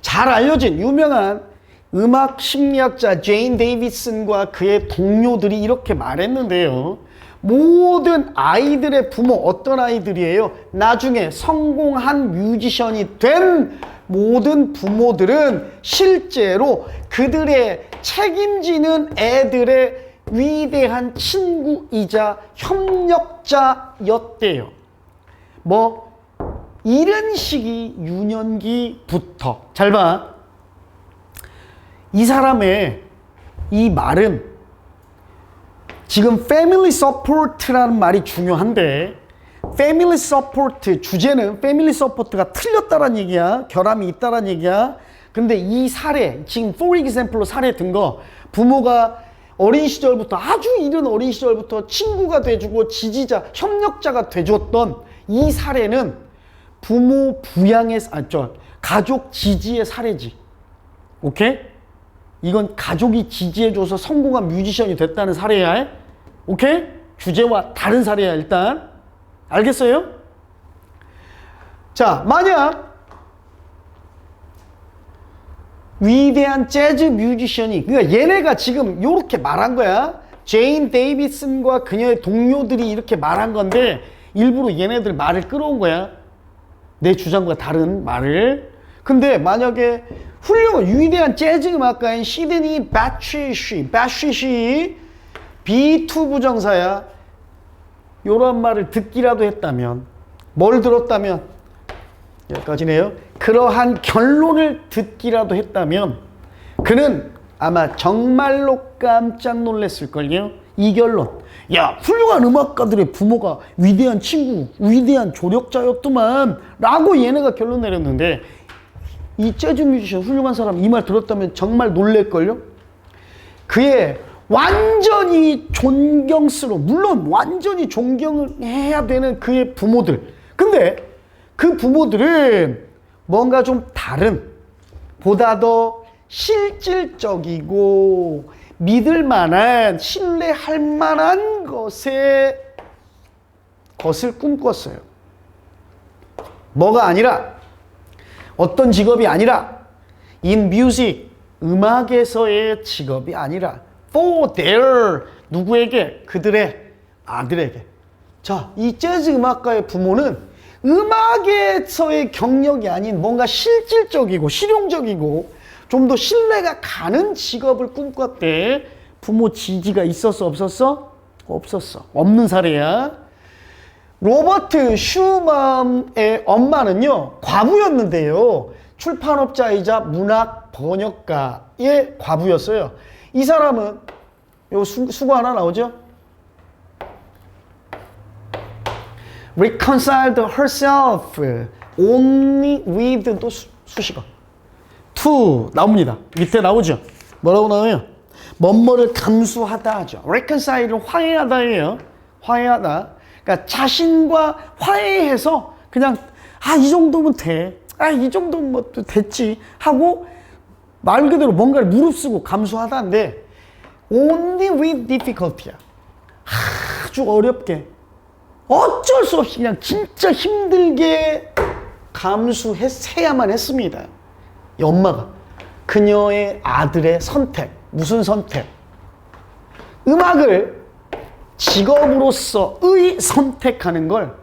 잘 알려진 유명한 음악 심리학자 제인 데이비슨과 그의 동료들이 이렇게 말했는데요. 모든 아이들의 부모, 어떤 아이들이에요? 나중에 성공한 뮤지션이 된 모든 부모들은 실제로 그들의 책임지는 애들의 위대한 친구이자 협력자였대요. 뭐 이런 시기 유년기부터. 잘 봐. 이 사람의 이 말은 지금 패밀리 서포트라는 말이 중요한데, 패밀리 서포트 주제는 패밀리 서포트가 틀렸다는 얘기야. 결함이 있다는 얘기야. 근데 이 사례, 지금 for example로 사례 든 거, 부모가 어린 시절부터, 아주 이른 어린 시절부터 친구가 돼주고 지지자, 협력자가 돼줬던 이 사례는 부모 부양의, 가족 지지의 사례지. 오케이? 이건 가족이 지지해줘서 성공한 뮤지션이 됐다는 사례야. 오케이? 주제와 다른 사례야, 일단. 알겠어요? 자, 만약 위대한 재즈 뮤지션이, 그러니까 얘네가 지금 이렇게 말한 거야. 제인 데이비슨과 그녀의 동료들이 이렇게 말한 건데 일부러 얘네들 말을 끌어온 거야. 내 주장과 다른 말을. 근데 만약에 훌륭한 위대한 재즈 음악가인 시드니 배트리시 B2 부정사야. 요런 말을 듣기라도 했다면, 뭘 들었다면, 여기까지네요. 그러한 결론을 듣기라도 했다면 그는 아마 정말로 깜짝 놀랐을걸요. 이 결론. 야, 훌륭한 음악가들의 부모가 위대한 친구, 위대한 조력자였더만 라고 얘네가 결론 내렸는데, 이 재즈 뮤지션 훌륭한 사람 이 말 들었다면 정말 놀랄걸요. 그의 완전히 존경스러운, 물론 완전히 존경을 해야 되는 그의 부모들. 근데 그 부모들은 뭔가 좀 다른, 보다 더 실질적이고 믿을 만한, 신뢰할 만한 것을 꿈꿨어요. 뭐가 아니라, 어떤 직업이 아니라, in music, 음악에서의 직업이 아니라, for their, 누구에게? 그들의 아들에게. 자, 이 재즈 음악가의 부모는 음악에서의 경력이 아닌 뭔가 실질적이고 실용적이고 좀 더 신뢰가 가는 직업을 꿈꿨대. 부모 지지가 있었어, 없었어? 없었어. 없는 사례야. 로버트 슈먼의 엄마는요, 과부였는데요. 출판업자이자 문학 번역가의 과부였어요. 이 사람은, 요 수고 하나 나오죠? reconciled herself only with, 또 수식어 to 나옵니다. 밑에 나오죠. 뭐라고 나와요? 뭐뭐를 감수하다 하죠. reconcile은 화해하다예요. 화해하다. 그러니까 자신과 화해해서 그냥 이 정도면 돼. 이 정도면 뭐 됐지 하고 말 그대로 뭔가를 무릅쓰고 감수하다인데 only with difficulty야. 아주 어렵게 어쩔 수 없이 그냥 진짜 힘들게 감수해야만 했습니다. 이 엄마가. 그녀의 아들의 선택. 무슨 선택? 음악을 직업으로서의 선택하는 걸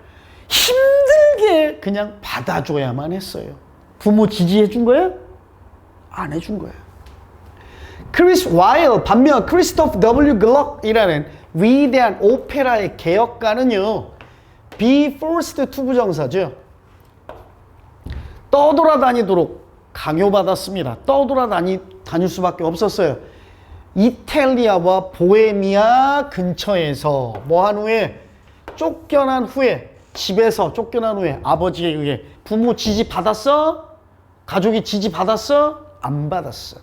힘들게 그냥 받아줘야만 했어요. 부모 지지해 준 거야? 안 해준 거야. 크리스 와일, 반면 크리스토프 W. 글럭이라는 위대한 오페라의 개혁가는요, be forced to 부정사죠. 떠돌아다니도록 강요받았습니다. 떠돌아다닐 수밖에 없었어요. 이탈리아와 보헤미아 근처에서 뭐 한 후에 쫓겨난 후에, 집에서 쫓겨난 후에 아버지에 의해 부모 지지 받았어? 가족이 지지 받았어? 안 받았어.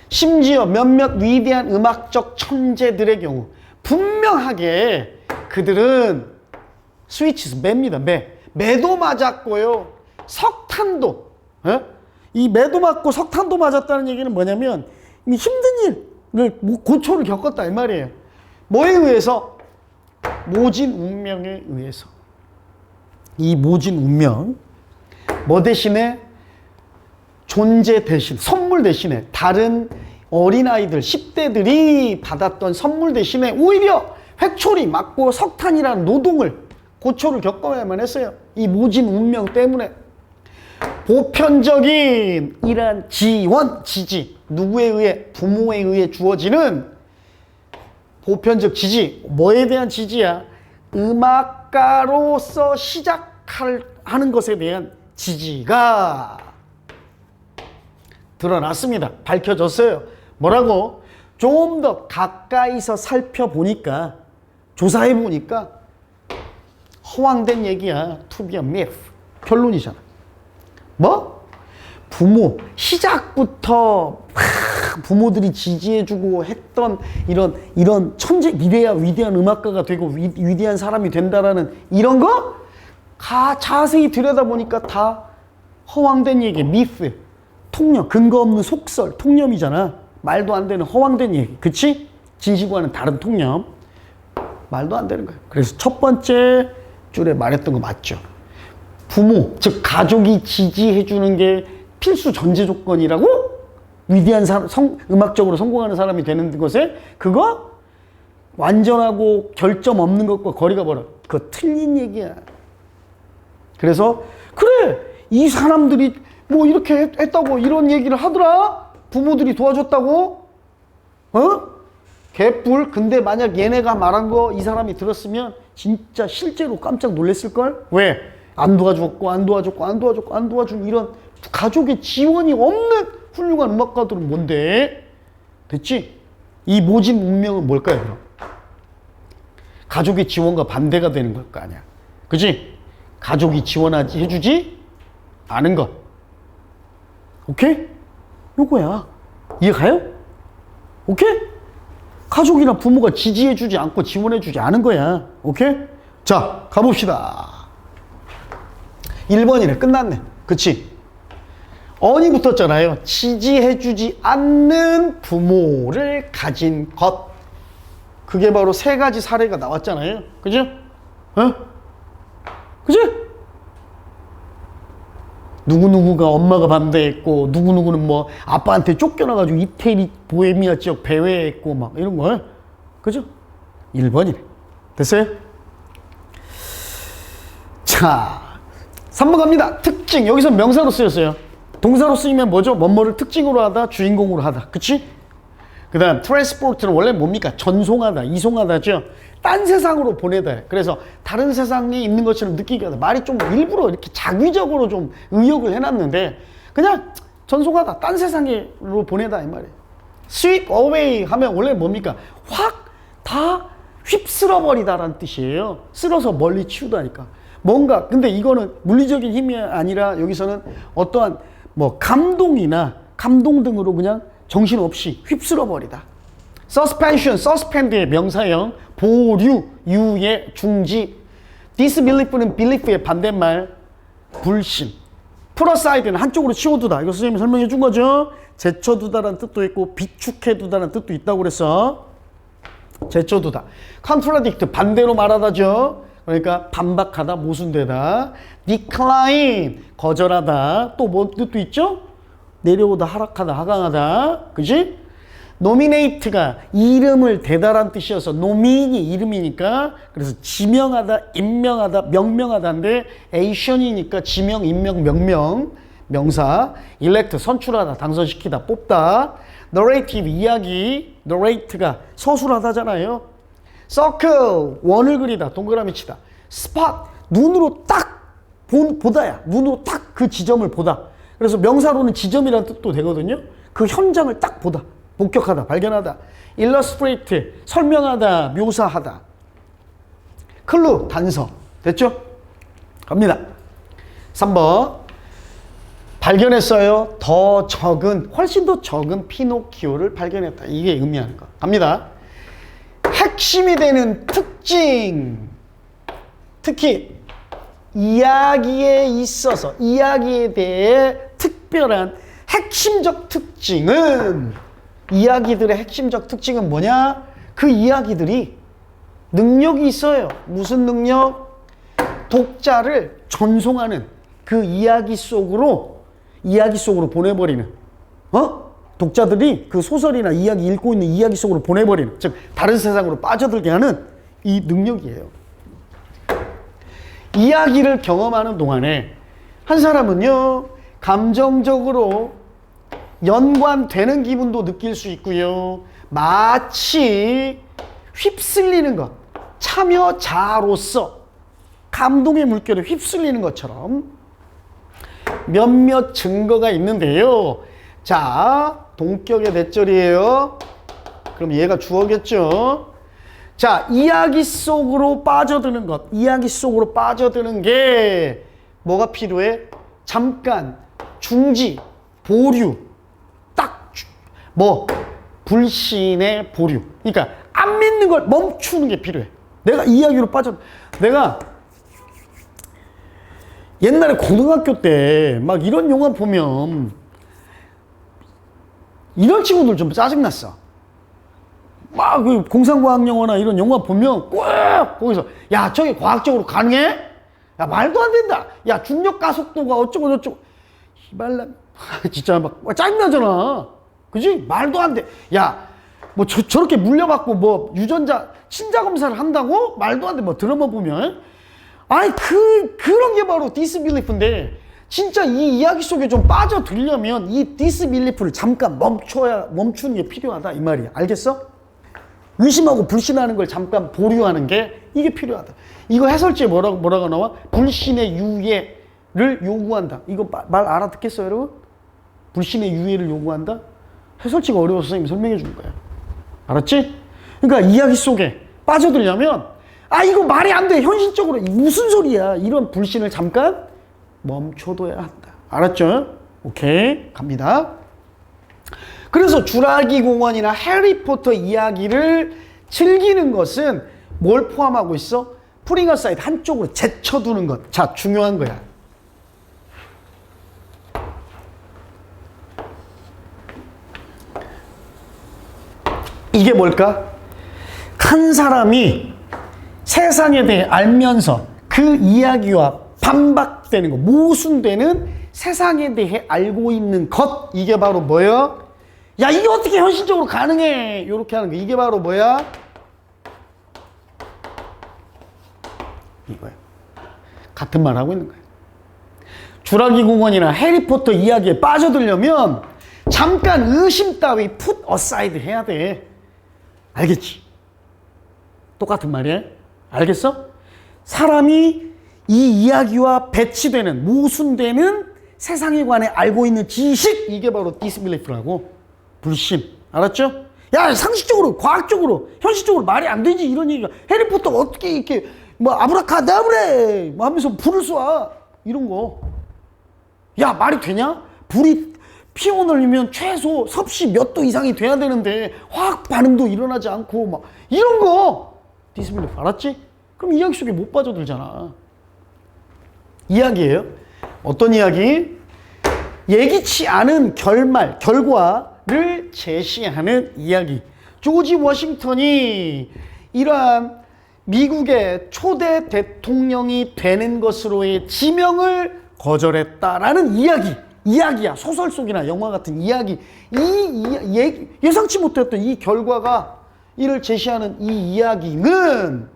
심지어 몇몇 위대한 음악적 천재들의 경우 분명하게 그들은 스위치스, 매입니다. 매도 맞았고요. 석탄도, 이 매도 맞고 석탄도 맞았다는 얘기는 뭐냐면 힘든 일을, 고초를 겪었다 이 말이에요. 뭐에 의해서? 모진 운명에 의해서. 이 모진 운명, 뭐 대신에? 존재 대신, 선물 대신에 다른 어린아이들, 10대들이 받았던 선물 대신에 오히려 회초리 맞고 석탄이라는 노동을, 고초를 겪어야만 했어요. 이 모진 운명 때문에. 보편적인 이러한 지원, 지지, 누구에 의해? 부모에 의해 주어지는 보편적 지지. 뭐에 대한 지지야? 음악가로서 시작하는 것에 대한 지지가 드러났습니다. 밝혀졌어요. 뭐라고? 좀 더 가까이서 살펴보니까, 조사해보니까 허황된 얘기야. To be a myth. 결론이잖아. 뭐? 부모, 시작부터 부모들이 지지해주고 했던 이런 천재, 위대한 음악가가 되고 위대한 사람이 된다라는 이런 거? 자세히 들여다보니까 다 허황된 얘기, 미스, 통념, 근거 없는 속설, 통념이잖아. 말도 안 되는 허황된 얘기. 그치? 진실과는 다른 통념. 말도 안 되는 거야. 그래서 첫 번째 줄에 말했던 거 맞죠? 부모, 즉 가족이 지지해주는 게 필수 전제 조건이라고? 위대한 사람, 음악적으로 성공하는 사람이 되는 것에 그거 완전하고 결점 없는 것과 거리가 멀어. 그거 틀린 얘기야. 그래서 그래, 이 사람들이 뭐 이렇게 했다고 이런 얘기를 하더라? 부모들이 도와줬다고? 개뿔. 근데 만약 얘네가 말한 거 이 사람이 들었으면 진짜 실제로 깜짝 놀랐을걸? 왜? 안 도와줬고 안 도와줬고 안 도와줬고 안 도와준 이런 가족의 지원이 없는 훌륭한 음악가들은 뭔데? 됐지? 이 모진 운명은 뭘까요, 그럼? 가족의 지원과 반대가 되는 걸 거 아니야. 그치? 가족이 지원하지, 해주지 않은 것. 오케이? 요거야. 이해가요? 오케이? 가족이나 부모가 지지해주지 않고 지원해주지 않은 거야. 오케이? 자, 가봅시다. 1번이네. 끝났네. 그치? 언이 붙었잖아요. 지지해주지 않는 부모를 가진 것. 그게 바로 세 가지 사례가 나왔잖아요. 그죠? 그치? 누구누구가 엄마가 반대했고, 누구누구는 뭐 아빠한테 쫓겨나가지고 이태리 보헤미아 지역 배회했고, 막 이런 거. 그죠? 1번이네. 됐어요? 자, 3번 갑니다. 특징. 여기서 명사로 쓰였어요. 동사로 쓰이면 뭐죠? 뭐뭐를 특징으로 하다, 주인공으로 하다. 그치? 그 다음 트랜스포트는 원래 뭡니까? 전송하다, 이송하다죠. 딴 세상으로 보내다. 그래서 다른 세상에 있는 것처럼 느끼게 하다. 말이 좀 일부러 이렇게 자기적으로 좀 의역을 해놨는데 그냥 전송하다, 딴 세상으로 보내다 이 말이에요. sweep away 하면 원래 뭡니까? 확 다 휩쓸어 버리다라는 뜻이에요. 쓸어서 멀리 치우다니까. 뭔가, 근데 이거는 물리적인 힘이 아니라 여기서는 어떠한 뭐 감동이나 감동 등으로 그냥 정신없이 휩쓸어 버리다. suspension, suspend의 명사형, 보류, 유예, 중지. disbelief는 belief의 반대말, 불신. 풀어사이드는 한쪽으로 치워두다. 이거 선생님이 설명해 준 거죠. 제쳐두다라는 뜻도 있고 비축해두다라는 뜻도 있다고 그랬어. 제쳐두다. contradict, 반대로 말하다죠. 그러니까 반박하다, 모순되다. decline, 거절하다. 또 뭐 뜻도 있죠? 내려오다, 하락하다, 하강하다. 그지? nominate가 이름을 대다란 뜻이어서 nomin이 이름이니까 그래서 지명하다, 임명하다, 명명하다인데 action이니까 지명, 임명, 명명, 명사. elect, 선출하다, 당선시키다, 뽑다. narrative, 이야기. narrate가 서술하다잖아요. circle, 원을 그리다, 동그라미 치다. spot, 눈으로 딱 보다야. 눈으로 딱 그 지점을 보다. 그래서 명사로는 지점이라는 뜻도 되거든요. 그 현장을 딱 보다. 목격하다, 발견하다. illustrate, 설명하다, 묘사하다. 클루, 단서. 됐죠? 갑니다. 3번. 발견했어요. 훨씬 더 적은 피노키오를 발견했다. 이게 의미하는 거. 갑니다. 핵심이 되는 특징. 특히 이야기에 있어서, 이야기에 대해 특별한 핵심적 특징은, 이야기들의 핵심적 특징은 뭐냐? 그 이야기들이 능력이 있어요. 무슨 능력? 독자를 전송하는, 그 이야기 속으로 보내버리는, 독자들이 그 소설이나 이야기 읽고 있는 이야기 속으로 보내버리는, 즉 다른 세상으로 빠져들게 하는 이 능력이에요. 이야기를 경험하는 동안에 한 사람은요, 감정적으로 연관되는 기분도 느낄 수 있고요, 마치 휩쓸리는 것, 참여자로서 감동의 물결에 휩쓸리는 것처럼 몇몇 증거가 있는데요. 자, 동격의 대절이에요. 그럼 얘가 주어겠죠. 자, 이야기 속으로 빠져드는 것, 이야기 속으로 빠져드는 게 뭐가 필요해? 잠깐, 중지, 보류, 불신의 보류. 그러니까 안 믿는 걸 멈추는 게 필요해. 내가 이야기로 내가 옛날에 고등학교 때 막 이런 영화 보면 이런 친구들 좀 짜증났어. 막 그 공상과학 영화나 이런 영화 보면 꼭 거기서 야, 저게 과학적으로 가능해? 야, 말도 안 된다. 야, 중력 가속도가 어쩌고 저쩌고. 이발람 진짜 막 짜증나잖아. 그지? 말도 안 돼. 야, 뭐 저렇게 물려갖고 뭐 유전자 친자 검사를 한다고? 말도 안 돼. 뭐 드라마 보면. 아니, 그런 게 바로 디스빌리프인데, 진짜 이 이야기 속에 좀 빠져들려면 이 디스빌리프를 잠깐 멈추는 게 필요하다. 이 말이야. 알겠어? 의심하고 불신하는 걸 잠깐 보류하는 게 이게 필요하다. 이거 해설지에 뭐라고 나와? 불신의 유예를 요구한다. 이거 말 알아듣겠어요, 여러분? 불신의 유예를 요구한다? 해설지가 어려워서 선생님이 설명해 주는 거야. 알았지? 그러니까 이야기 속에 빠져들려면, 아, 이거 말이 안 돼. 현실적으로 무슨 소리야. 이런 불신을 잠깐 멈춰둬야 한다. 알았죠? 오케이. 갑니다. 그래서 주라기 공원이나 해리포터 이야기를 즐기는 것은 뭘 포함하고 있어? 푸링 어사이드, 한쪽으로 제쳐두는 것. 자, 중요한 거야. 이게 뭘까? 한 사람이 세상에 대해 알면서 그 이야기와 반박되는 거, 모순되는 세상에 대해 알고 있는 것, 이게 바로 뭐야? 야, 이게 어떻게 현실적으로 가능해? 이렇게 하는 거, 이게 바로 뭐야? 이거야. 같은 말 하고 있는 거야. 주라기 공원이나 해리포터 이야기에 빠져들려면 잠깐 의심 따위 put aside 해야 돼. 알겠지? 똑같은 말이야. 알겠어? 사람이 이 이야기와 배치되는, 모순되는 세상에 관해 알고 있는 지식, 이게 바로 디스빌리프라고. 불신. 알았죠? 야, 상식적으로, 과학적으로, 현실적으로 말이 안 되지, 이런 얘기가. 해리포터가 어떻게 이렇게 뭐 아브라카다브레 뭐 하면서 불을 쏴, 이런 거. 야, 말이 되냐? 불이 피워놓으면 최소 섭씨 몇 도 이상이 돼야 되는데 화학 반응도 일어나지 않고 막 이런 거 디스빌리프. 알았지? 그럼 이야기 속에 못 빠져들잖아. 이야기예요. 어떤 이야기? 예기치 않은 결과를 제시하는 이야기. 조지 워싱턴이 이러한 미국의 초대 대통령이 되는 것으로의 지명을 거절했다라는 이야기야. 소설 속이나 영화 같은 이야기. 예상치 못했던 이 결과가, 이를 제시하는 이 이야기는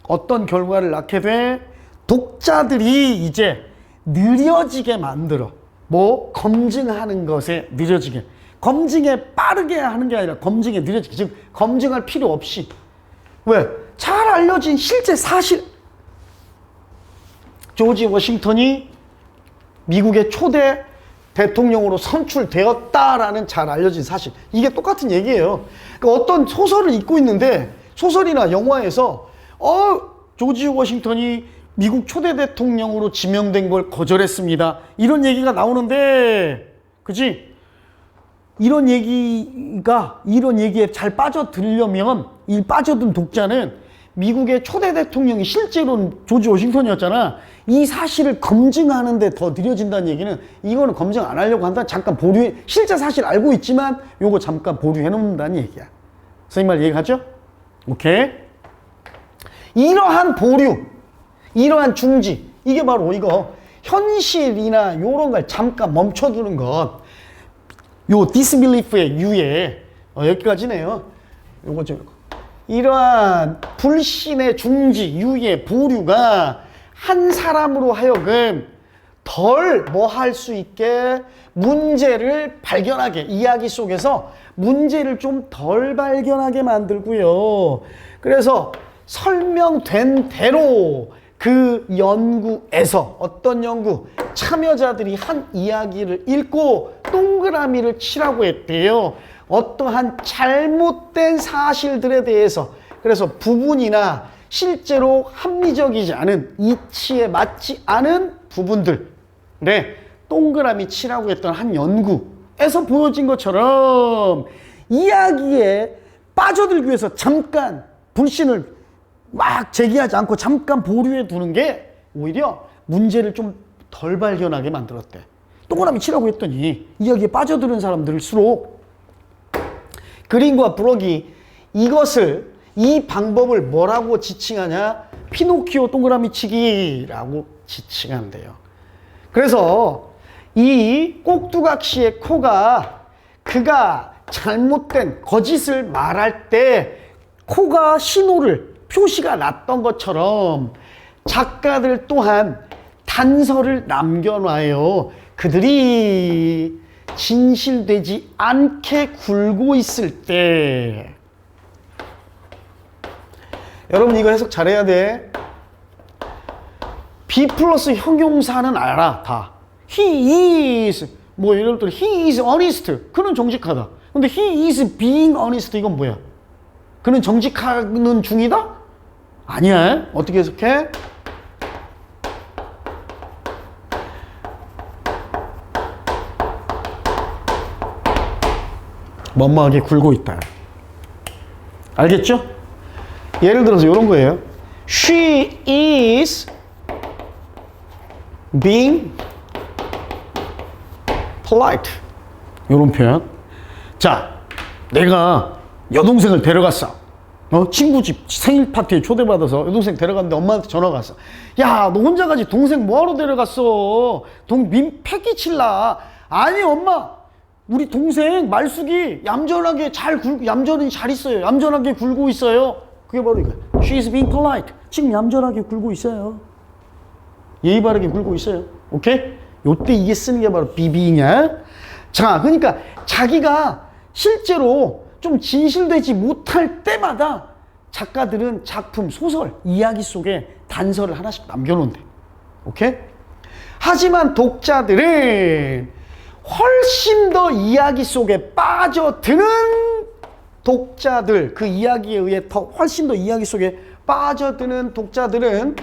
어떤 결과를 낳게 돼? 독자들이 이제 느려지게 만들어. 뭐? 검증하는 것에 느려지게. 검증에 빠르게 하는 게 아니라 검증에 느려지게. 즉, 검증할 필요 없이. 왜? 잘 알려진 실제 사실. 조지 워싱턴이 미국의 초대 대통령으로 선출되었다라는 잘 알려진 사실. 이게 똑같은 얘기예요. 그러니까 어떤 소설을 읽고 있는데, 소설이나 영화에서 조지 워싱턴이 미국 초대 대통령으로 지명된 걸 거절했습니다. 이런 얘기가 나오는데, 그치? 이런 얘기에 잘 빠져들려면, 이 빠져든 독자는 미국의 초대 대통령이 실제로는 조지 워싱턴이었잖아. 이 사실을 검증하는데 더 느려진다는 얘기는, 이거는 검증 안 하려고 한다. 잠깐 실제 사실 알고 있지만 요거 잠깐 보류해 놓는다는 얘기야. 선생님 말 이해가죠? 오케이. 이러한 보류, 이러한 중지, 이게 바로 이거 현실이나 요런 걸 잠깐 멈춰두는 것. 요 disbelief의 유예, 여기까지네요. 요거 좀 이러한 불신의 중지, 유예, 보류가 한 사람으로 하여금 덜 뭐 할 수 있게 문제를 발견하게, 이야기 속에서 문제를 좀 덜 발견하게 만들고요. 그래서 설명된 대로 그 연구에서 어떤 연구, 참여자들이 한 이야기를 읽고 동그라미를 치라고 했대요. 어떠한 잘못된 사실들에 대해서. 그래서 부분이나 실제로 합리적이지 않은, 이치에 맞지 않은 부분들, 동그라미 치라고 했던 한 연구에서 보여진 것처럼 이야기에 빠져들기 위해서 잠깐 불신을 막 제기하지 않고 잠깐 보류해 두는 게 오히려 문제를 좀 덜 발견하게 만들었대. 동그라미 치라고 했더니 이야기에 빠져드는 사람들일수록, 그린과 브럭이 이 방법을 뭐라고 지칭하냐? 피노키오 동그라미 치기라고 지칭한대요. 그래서 이 꼭두각시의 코가, 그가 잘못된 거짓을 말할 때 코가 표시가 났던 것처럼 작가들 또한 단서를 남겨놔요. 그들이 진실되지 않게 굴고 있을 때. 여러분 이거 해석 잘해야 돼. be 플러스 형용사는 알아, 다. he is, 예를 들어 he is honest, 그는 정직하다. 근데 he is being honest, 이건 뭐야? 그는 정직하는 중이다? 아니야. 어떻게 해석해? 만만하게 굴고 있다. 알겠죠? 예를 들어서 이런 거예요. She is being polite. 이런 표현. 자, 내가 여동생을 데려갔어. 친구 집 생일 파티에 초대받아서 여동생 데려갔는데 엄마한테 전화가 왔어. 야, 너 혼자 가지 동생 뭐하러 데려갔어? 민폐 칠라. 아니 엄마, 우리 동생 말숙이 얌전하게 얌전히 잘 있어요. 얌전하게 굴고 있어요. 그게 바로 이거야. She is being polite. 지금 얌전하게 굴고 있어요. 예의 바르게 굴고 있어요. 오케이? 요때 이게 쓰는 게 바로 비비냐? 자, 그러니까 자기가 실제로 좀 진실되지 못할 때마다 작가들은 작품, 소설, 이야기 속에 단서를 하나씩 남겨놓는데. 오케이? 하지만 독자들은 훨씬 더 이야기 속에 빠져드는 독자들, 그 이야기에 의해 훨씬 더 이야기 속에 빠져드는 독자들은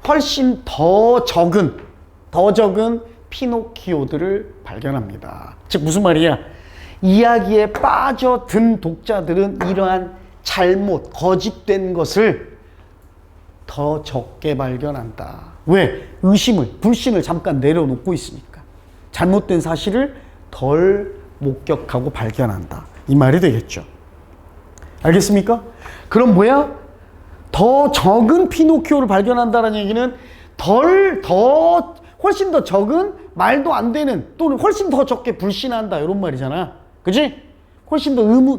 훨씬 더 적은 피노키오들을 발견합니다. 즉 무슨 말이야? 이야기에 빠져든 독자들은 이러한 잘못, 거짓된 것을 더 적게 발견한다. 왜? 불신을 잠깐 내려놓고 있으니까. 잘못된 사실을 덜 목격하고 발견한다. 이 말이 되겠죠. 알겠습니까? 그럼 뭐야? 더 적은 피노키오를 발견한다는 얘기는 훨씬 더 적은, 말도 안 되는, 또는 훨씬 더 적게 불신한다, 이런 말이잖아. 그지? 훨씬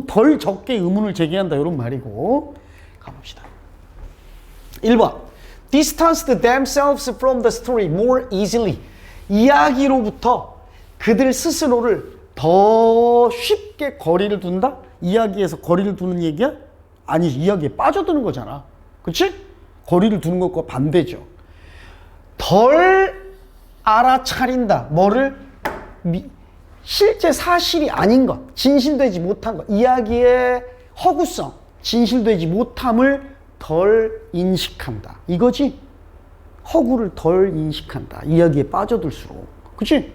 덜 적게 의문을 제기한다, 이런 말이고. 가봅시다. 1번. Distanced themselves from the story more easily. 이야기로부터 그들 스스로를 더 쉽게 거리를 둔다? 이야기에서 거리를 두는 얘기야? 아니지, 이야기에 빠져드는 거잖아. 그치? 거리를 두는 것과 반대죠. 덜 알아차린다. 뭐를? 실제 사실이 아닌 것, 진실되지 못한 것, 이야기의 허구성, 진실되지 못함을 덜 인식한다. 이거지? 허구를 덜 인식한다. 이야기에 빠져들수록. 그치?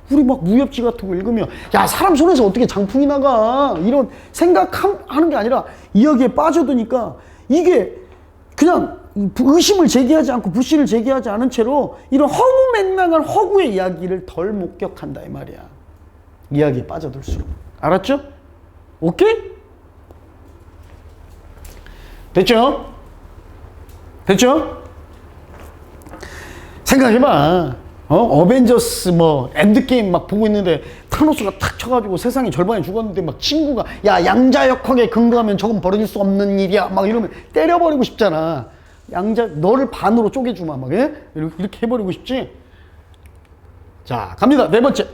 우리 막 무협지 같은 거 읽으면 야 사람 손에서 어떻게 장풍이 나가 이런 생각하는 게 아니라 이야기에 빠져드니까 이게 그냥 의심을 제기하지 않고 불신을 제기하지 않은 채로 이런 허무맹랑한 허구의 이야기를 덜 목격한다 이 말이야. 이야기에 빠져들수록. 알았죠? 오케이? 됐죠? 됐죠? 생각해봐. 어벤져스 뭐 엔드게임 막 보고 있는데 타노스가 탁 쳐가지고 세상의 절반이 죽었는데 막 친구가 야 양자역학에 근거하면 저건 벌어질 수 없는 일이야 막 이러면 때려버리고 싶잖아. 너를 반으로 쪼개주마 막 이렇게 해버리고 싶지. 자 갑니다. 네 번째.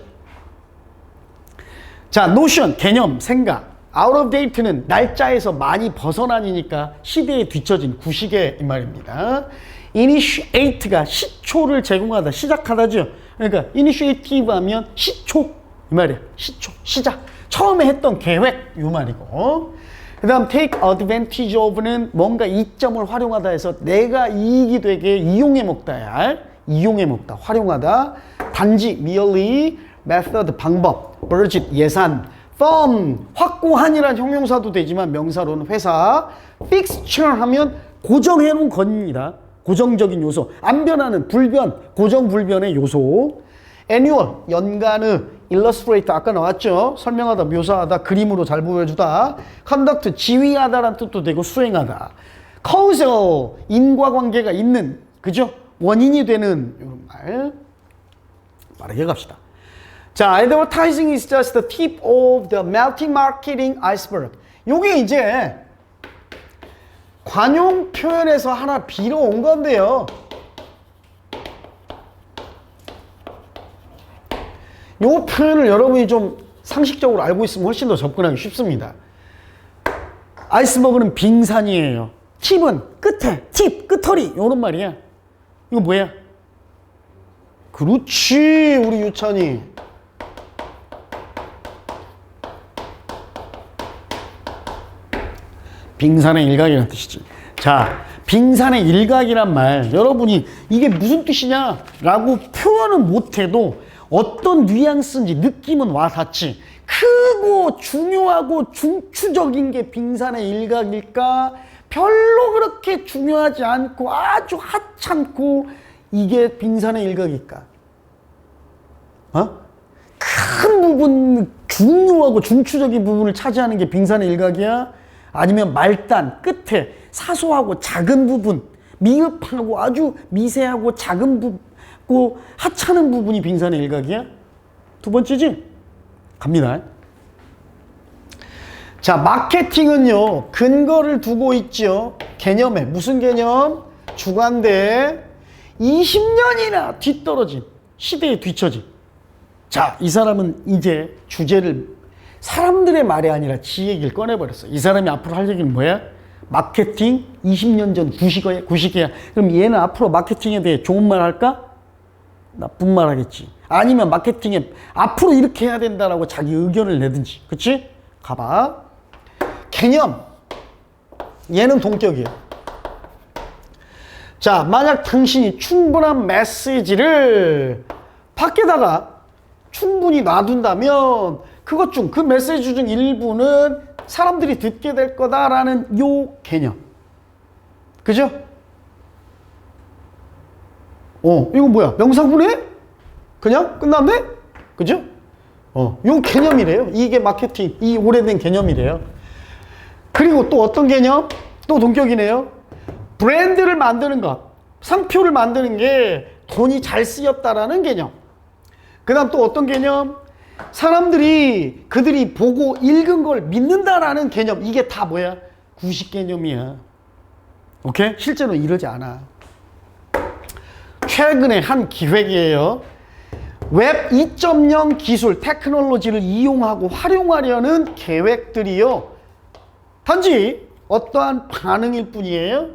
자 노션 개념 생각. out of date는 날짜에서 많이 벗어나니까 시대에 뒤처진 구시계 이 말입니다. initiate가 시초를 제공하다, 시작하다죠. 그러니까 initiative 하면 시초 이 말이야. 시초, 시작. 처음에 했던 계획 이 말이고. 그 다음 take advantage of는 뭔가 이점을 활용하다 해서 내가 이익이 되게 이용해 먹다야. 이용해 먹다, 활용하다. 단지 merely, method 방법, budget 예산, firm 확고한이란 형용사도 되지만 명사로는 회사, fixture 하면 고정해 놓은 것입니다. 고정적인 요소, 안 변하는 불변, 고정 불변의 요소. annual 연간의, illustrate 아까 나왔죠. 설명하다, 묘사하다, 그림으로 잘 보여주다. conduct 지휘하다란 뜻도 되고 수행하다. causal 인과관계가 있는, 그죠? 원인이 되는 이런 말. 빠르게 갑시다. 자, advertising is just the tip of the melting marketing iceberg. 요게 이제 관용 표현에서 하나 빌어온 건데요. 요 표현을 여러분이 좀 상식적으로 알고 있으면 훨씬 더 접근하기 쉽습니다. 아이스버그는 빙산이에요. 팁은 끝에, 팁, 끝털이 요런 말이야. 이거 뭐야? 그렇지, 우리 유찬이. 빙산의 일각이라는 뜻이지. 자, 빙산의 일각이란 말, 여러분이 이게 무슨 뜻이냐 라고 표현은 못해도 어떤 뉘앙스인지 느낌은 와닿지. 크고 중요하고 중추적인 게 빙산의 일각일까? 별로 그렇게 중요하지 않고 아주 하찮고 이게 빙산의 일각일까? 큰 부분, 중요하고 중추적인 부분을 차지하는 게 빙산의 일각이야? 아니면 말단, 끝에 사소하고 작은 부분, 미흡하고 아주 미세하고 작은 부분, 하찮은 부분이 빙산의 일각이야? 두 번째지? 갑니다. 자, 마케팅은요, 근거를 두고 있죠. 개념에. 무슨 개념? 주관대 20년이나 뒤떨어진, 시대에 뒤처진. 자, 이 사람은 이제 주제를 사람들의 말이 아니라 지 얘기를 꺼내버렸어. 이 사람이 앞으로 할 얘기는 뭐야? 마케팅 20년 전 구시계야. 그럼 얘는 앞으로 마케팅에 대해 좋은 말 할까? 나쁜 말 하겠지. 아니면 마케팅에 앞으로 이렇게 해야 된다라고 자기 의견을 내든지. 그치? 가봐. 개념. 얘는 동격이에요. 자, 만약 당신이 충분한 메시지를 밖에다가 충분히 놔둔다면 그것 중, 그 메시지 중 일부는 사람들이 듣게 될 거다라는 요 개념. 그죠? 이거 뭐야? 명사구네? 그냥 끝났네? 그죠? 요 개념이래요. 이게 마케팅, 이 오래된 개념이래요. 그리고 또 어떤 개념? 또 동격이네요. 브랜드를 만드는 것, 상표를 만드는 게 돈이 잘 쓰였다라는 개념. 그 다음 또 어떤 개념? 사람들이 그들이 보고 읽은 걸 믿는다라는 개념. 이게 다 뭐야? 구식 개념이야. 오케이? 실제로 이러지 않아. 최근에 한 기획이에요. 웹 2.0 기술, 테크놀로지를 이용하고 활용하려는 계획들이요. 단지 어떠한 반응일 뿐이에요.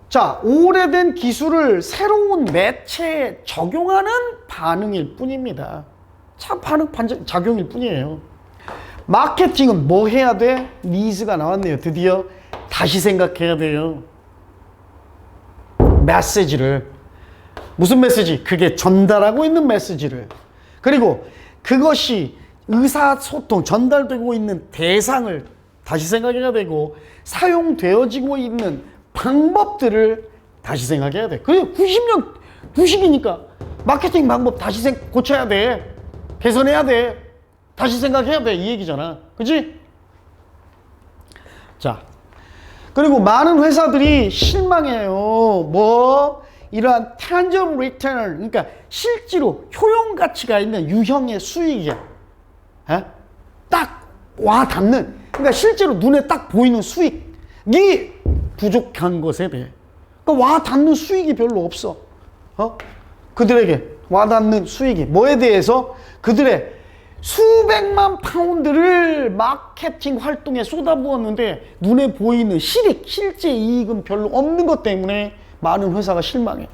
자, 오래된 기술을 새로운 매체에 적용하는 반응일 뿐입니다. 참 작용일 뿐이에요. 마케팅은 뭐 해야 돼? 니즈가 나왔네요. 드디어 다시 생각해야 돼요. 메시지를. 무슨 메시지? 그게 전달하고 있는 메시지를. 그리고 그것이 의사소통, 전달되고 있는 대상을 다시 생각해야 되고, 사용되어지고 있는 방법들을 다시 생각해야 돼. 그게 90년, 90이니까 마케팅 방법 다시 고쳐야 돼. 개선해야 돼. 다시 생각해야 돼. 이 얘기잖아. 그치? 자, 그리고 많은 회사들이 실망해요. 뭐 이러한 tangible return, 그러니까 실제로 효용 가치가 있는 유형의 수익이야. 딱 와 닿는, 그러니까 실제로 눈에 딱 보이는 수익이 부족한 것에 대해. 그러니까 와 닿는 수익이 별로 없어. 그들에게 와 닿는 수익이 뭐에 대해서? 그들의 수백만 파운드를 마케팅 활동에 쏟아부었는데 눈에 보이는 실제 이익은 별로 없는 것 때문에 많은 회사가 실망해.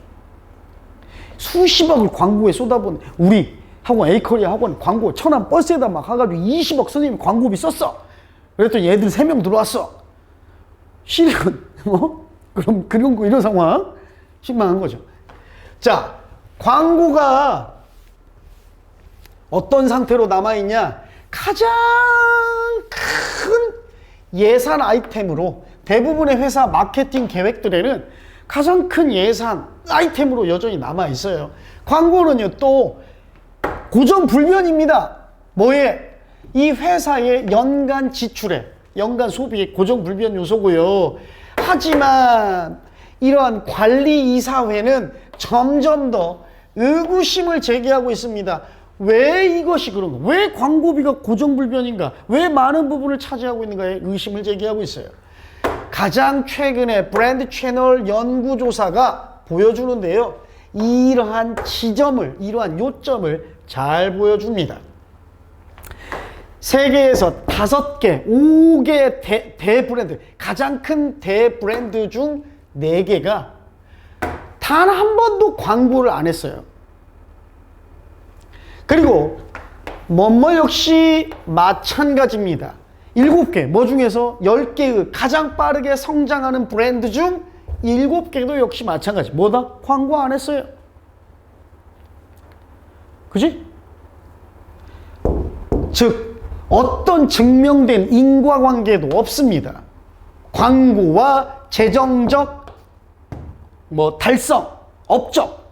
수십억을 광고에 쏟아부은, 우리 학원, 에이커리아 학원 광고 천안 버스에다 막 가가지고 20억 선생님 광고비 썼어. 그랬더니 얘들 3명 들어왔어. 실익은 그럼 그런 이런 상황 실망한 거죠. 자, 광고가 어떤 상태로 남아있냐? 가장 큰 예산 아이템으로, 대부분의 회사 마케팅 계획들에는 가장 큰 예산 아이템으로 여전히 남아있어요. 광고는요, 또 고정불변입니다. 뭐에? 이 회사의 연간 지출에, 연간 소비의 고정불변 요소고요. 하지만 이러한 관리이사회는 점점 더 의구심을 제기하고 있습니다. 왜 이것이 그런가? 왜 광고비가 고정불변인가? 왜 많은 부분을 차지하고 있는가에 의심을 제기하고 있어요. 가장 최근에 브랜드 채널 연구조사가 보여주는데요. 이러한 지점을, 이러한 요점을 잘 보여줍니다. 세계에서 5개, 5개 대브랜드, 가장 큰 대브랜드 중 4개가 단 한 번도 광고를 안 했어요. 그리고 뭐뭐 역시 마찬가지입니다. 7개, 뭐 중에서 10개의 가장 빠르게 성장하는 브랜드 중 7개도 역시 마찬가지. 뭐다? 광고 안 했어요. 그지? 즉, 어떤 증명된 인과관계도 없습니다. 광고와 재정적 달성, 업적,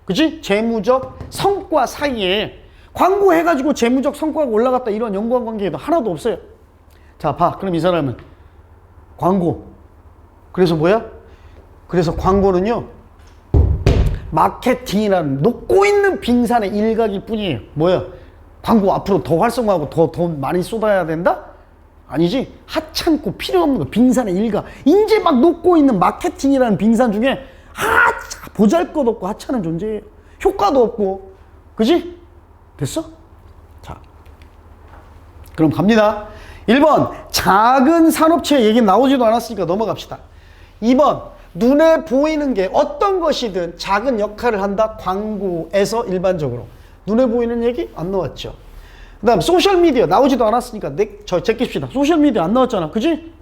그지? 재무적 성과 사이에 광고해가지고 재무적 성과가 올라갔다, 이런 연관관계도 하나도 없어요. 자, 봐. 그럼 이 사람은 광고. 그래서 뭐야? 그래서 광고는요, 마케팅이라는 녹고 있는 빙산의 일각일 뿐이에요. 뭐야? 광고 앞으로 더 활성화하고 더 많이 쏟아야 된다? 아니지. 하찮고 필요 없는 거, 빙산의 일각. 이제 막 녹고 있는 마케팅이라는 빙산 중에 보잘것없고 하찮은 존재예요. 효과도 없고. 그지? 됐어? 자, 그럼 갑니다. 1번, 작은 산업체 얘기 나오지도 않았으니까 넘어갑시다. 2번, 눈에 보이는 게 어떤 것이든 작은 역할을 한다. 광고에서 일반적으로. 눈에 보이는 얘기 안 나왔죠. 그 다음 소셜미디어 나오지도 않았으니까 제낍시다. 소셜미디어 안 나왔잖아. 그지?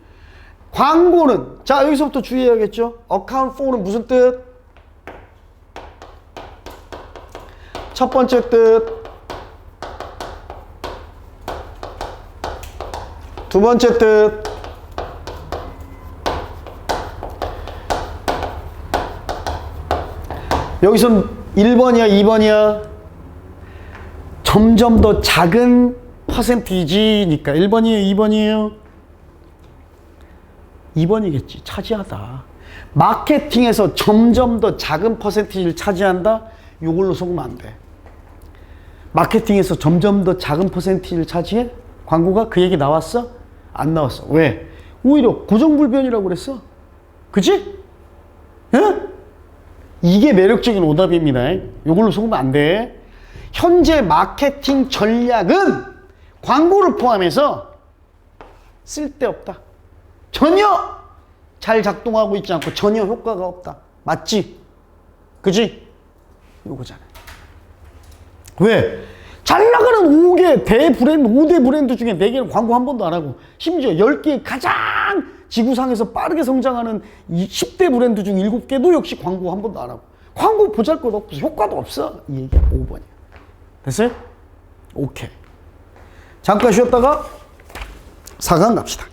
광고는, 자, 여기서부터 주의해야겠죠. account for는 무슨 뜻? 첫 번째 뜻, 두 번째 뜻, 여기서 1번이야 2번이야? 점점 더 작은 퍼센티지니까 1번이에요 2번이에요? 2번이겠지. 차지하다. 마케팅에서 점점 더 작은 퍼센티지를 차지한다? 이걸로 속으면 안 돼. 마케팅에서 점점 더 작은 퍼센티지를 차지해? 광고가? 그 얘기 나왔어? 안 나왔어. 왜? 오히려 고정불변이라고 그랬어. 그치? 예? 이게 매력적인 오답입니다. 이걸로 속으면 안 돼. 현재 마케팅 전략은 광고를 포함해서 쓸데없다. 전혀 잘 작동하고 있지 않고 전혀 효과가 없다. 맞지? 그지? 요거잖아. 왜? 잘 나가는 5개 대브랜드, 5대 브랜드 중에 4개는 광고 한 번도 안 하고, 심지어 10개 가장 지구상에서 빠르게 성장하는 10대 브랜드 중 7개도 역시 광고 한 번도 안 하고, 광고 보잘것 없고 효과도 없어. 이 얘기가 5번이야. 됐어요? 오케이. 잠깐 쉬었다가 4강 갑시다.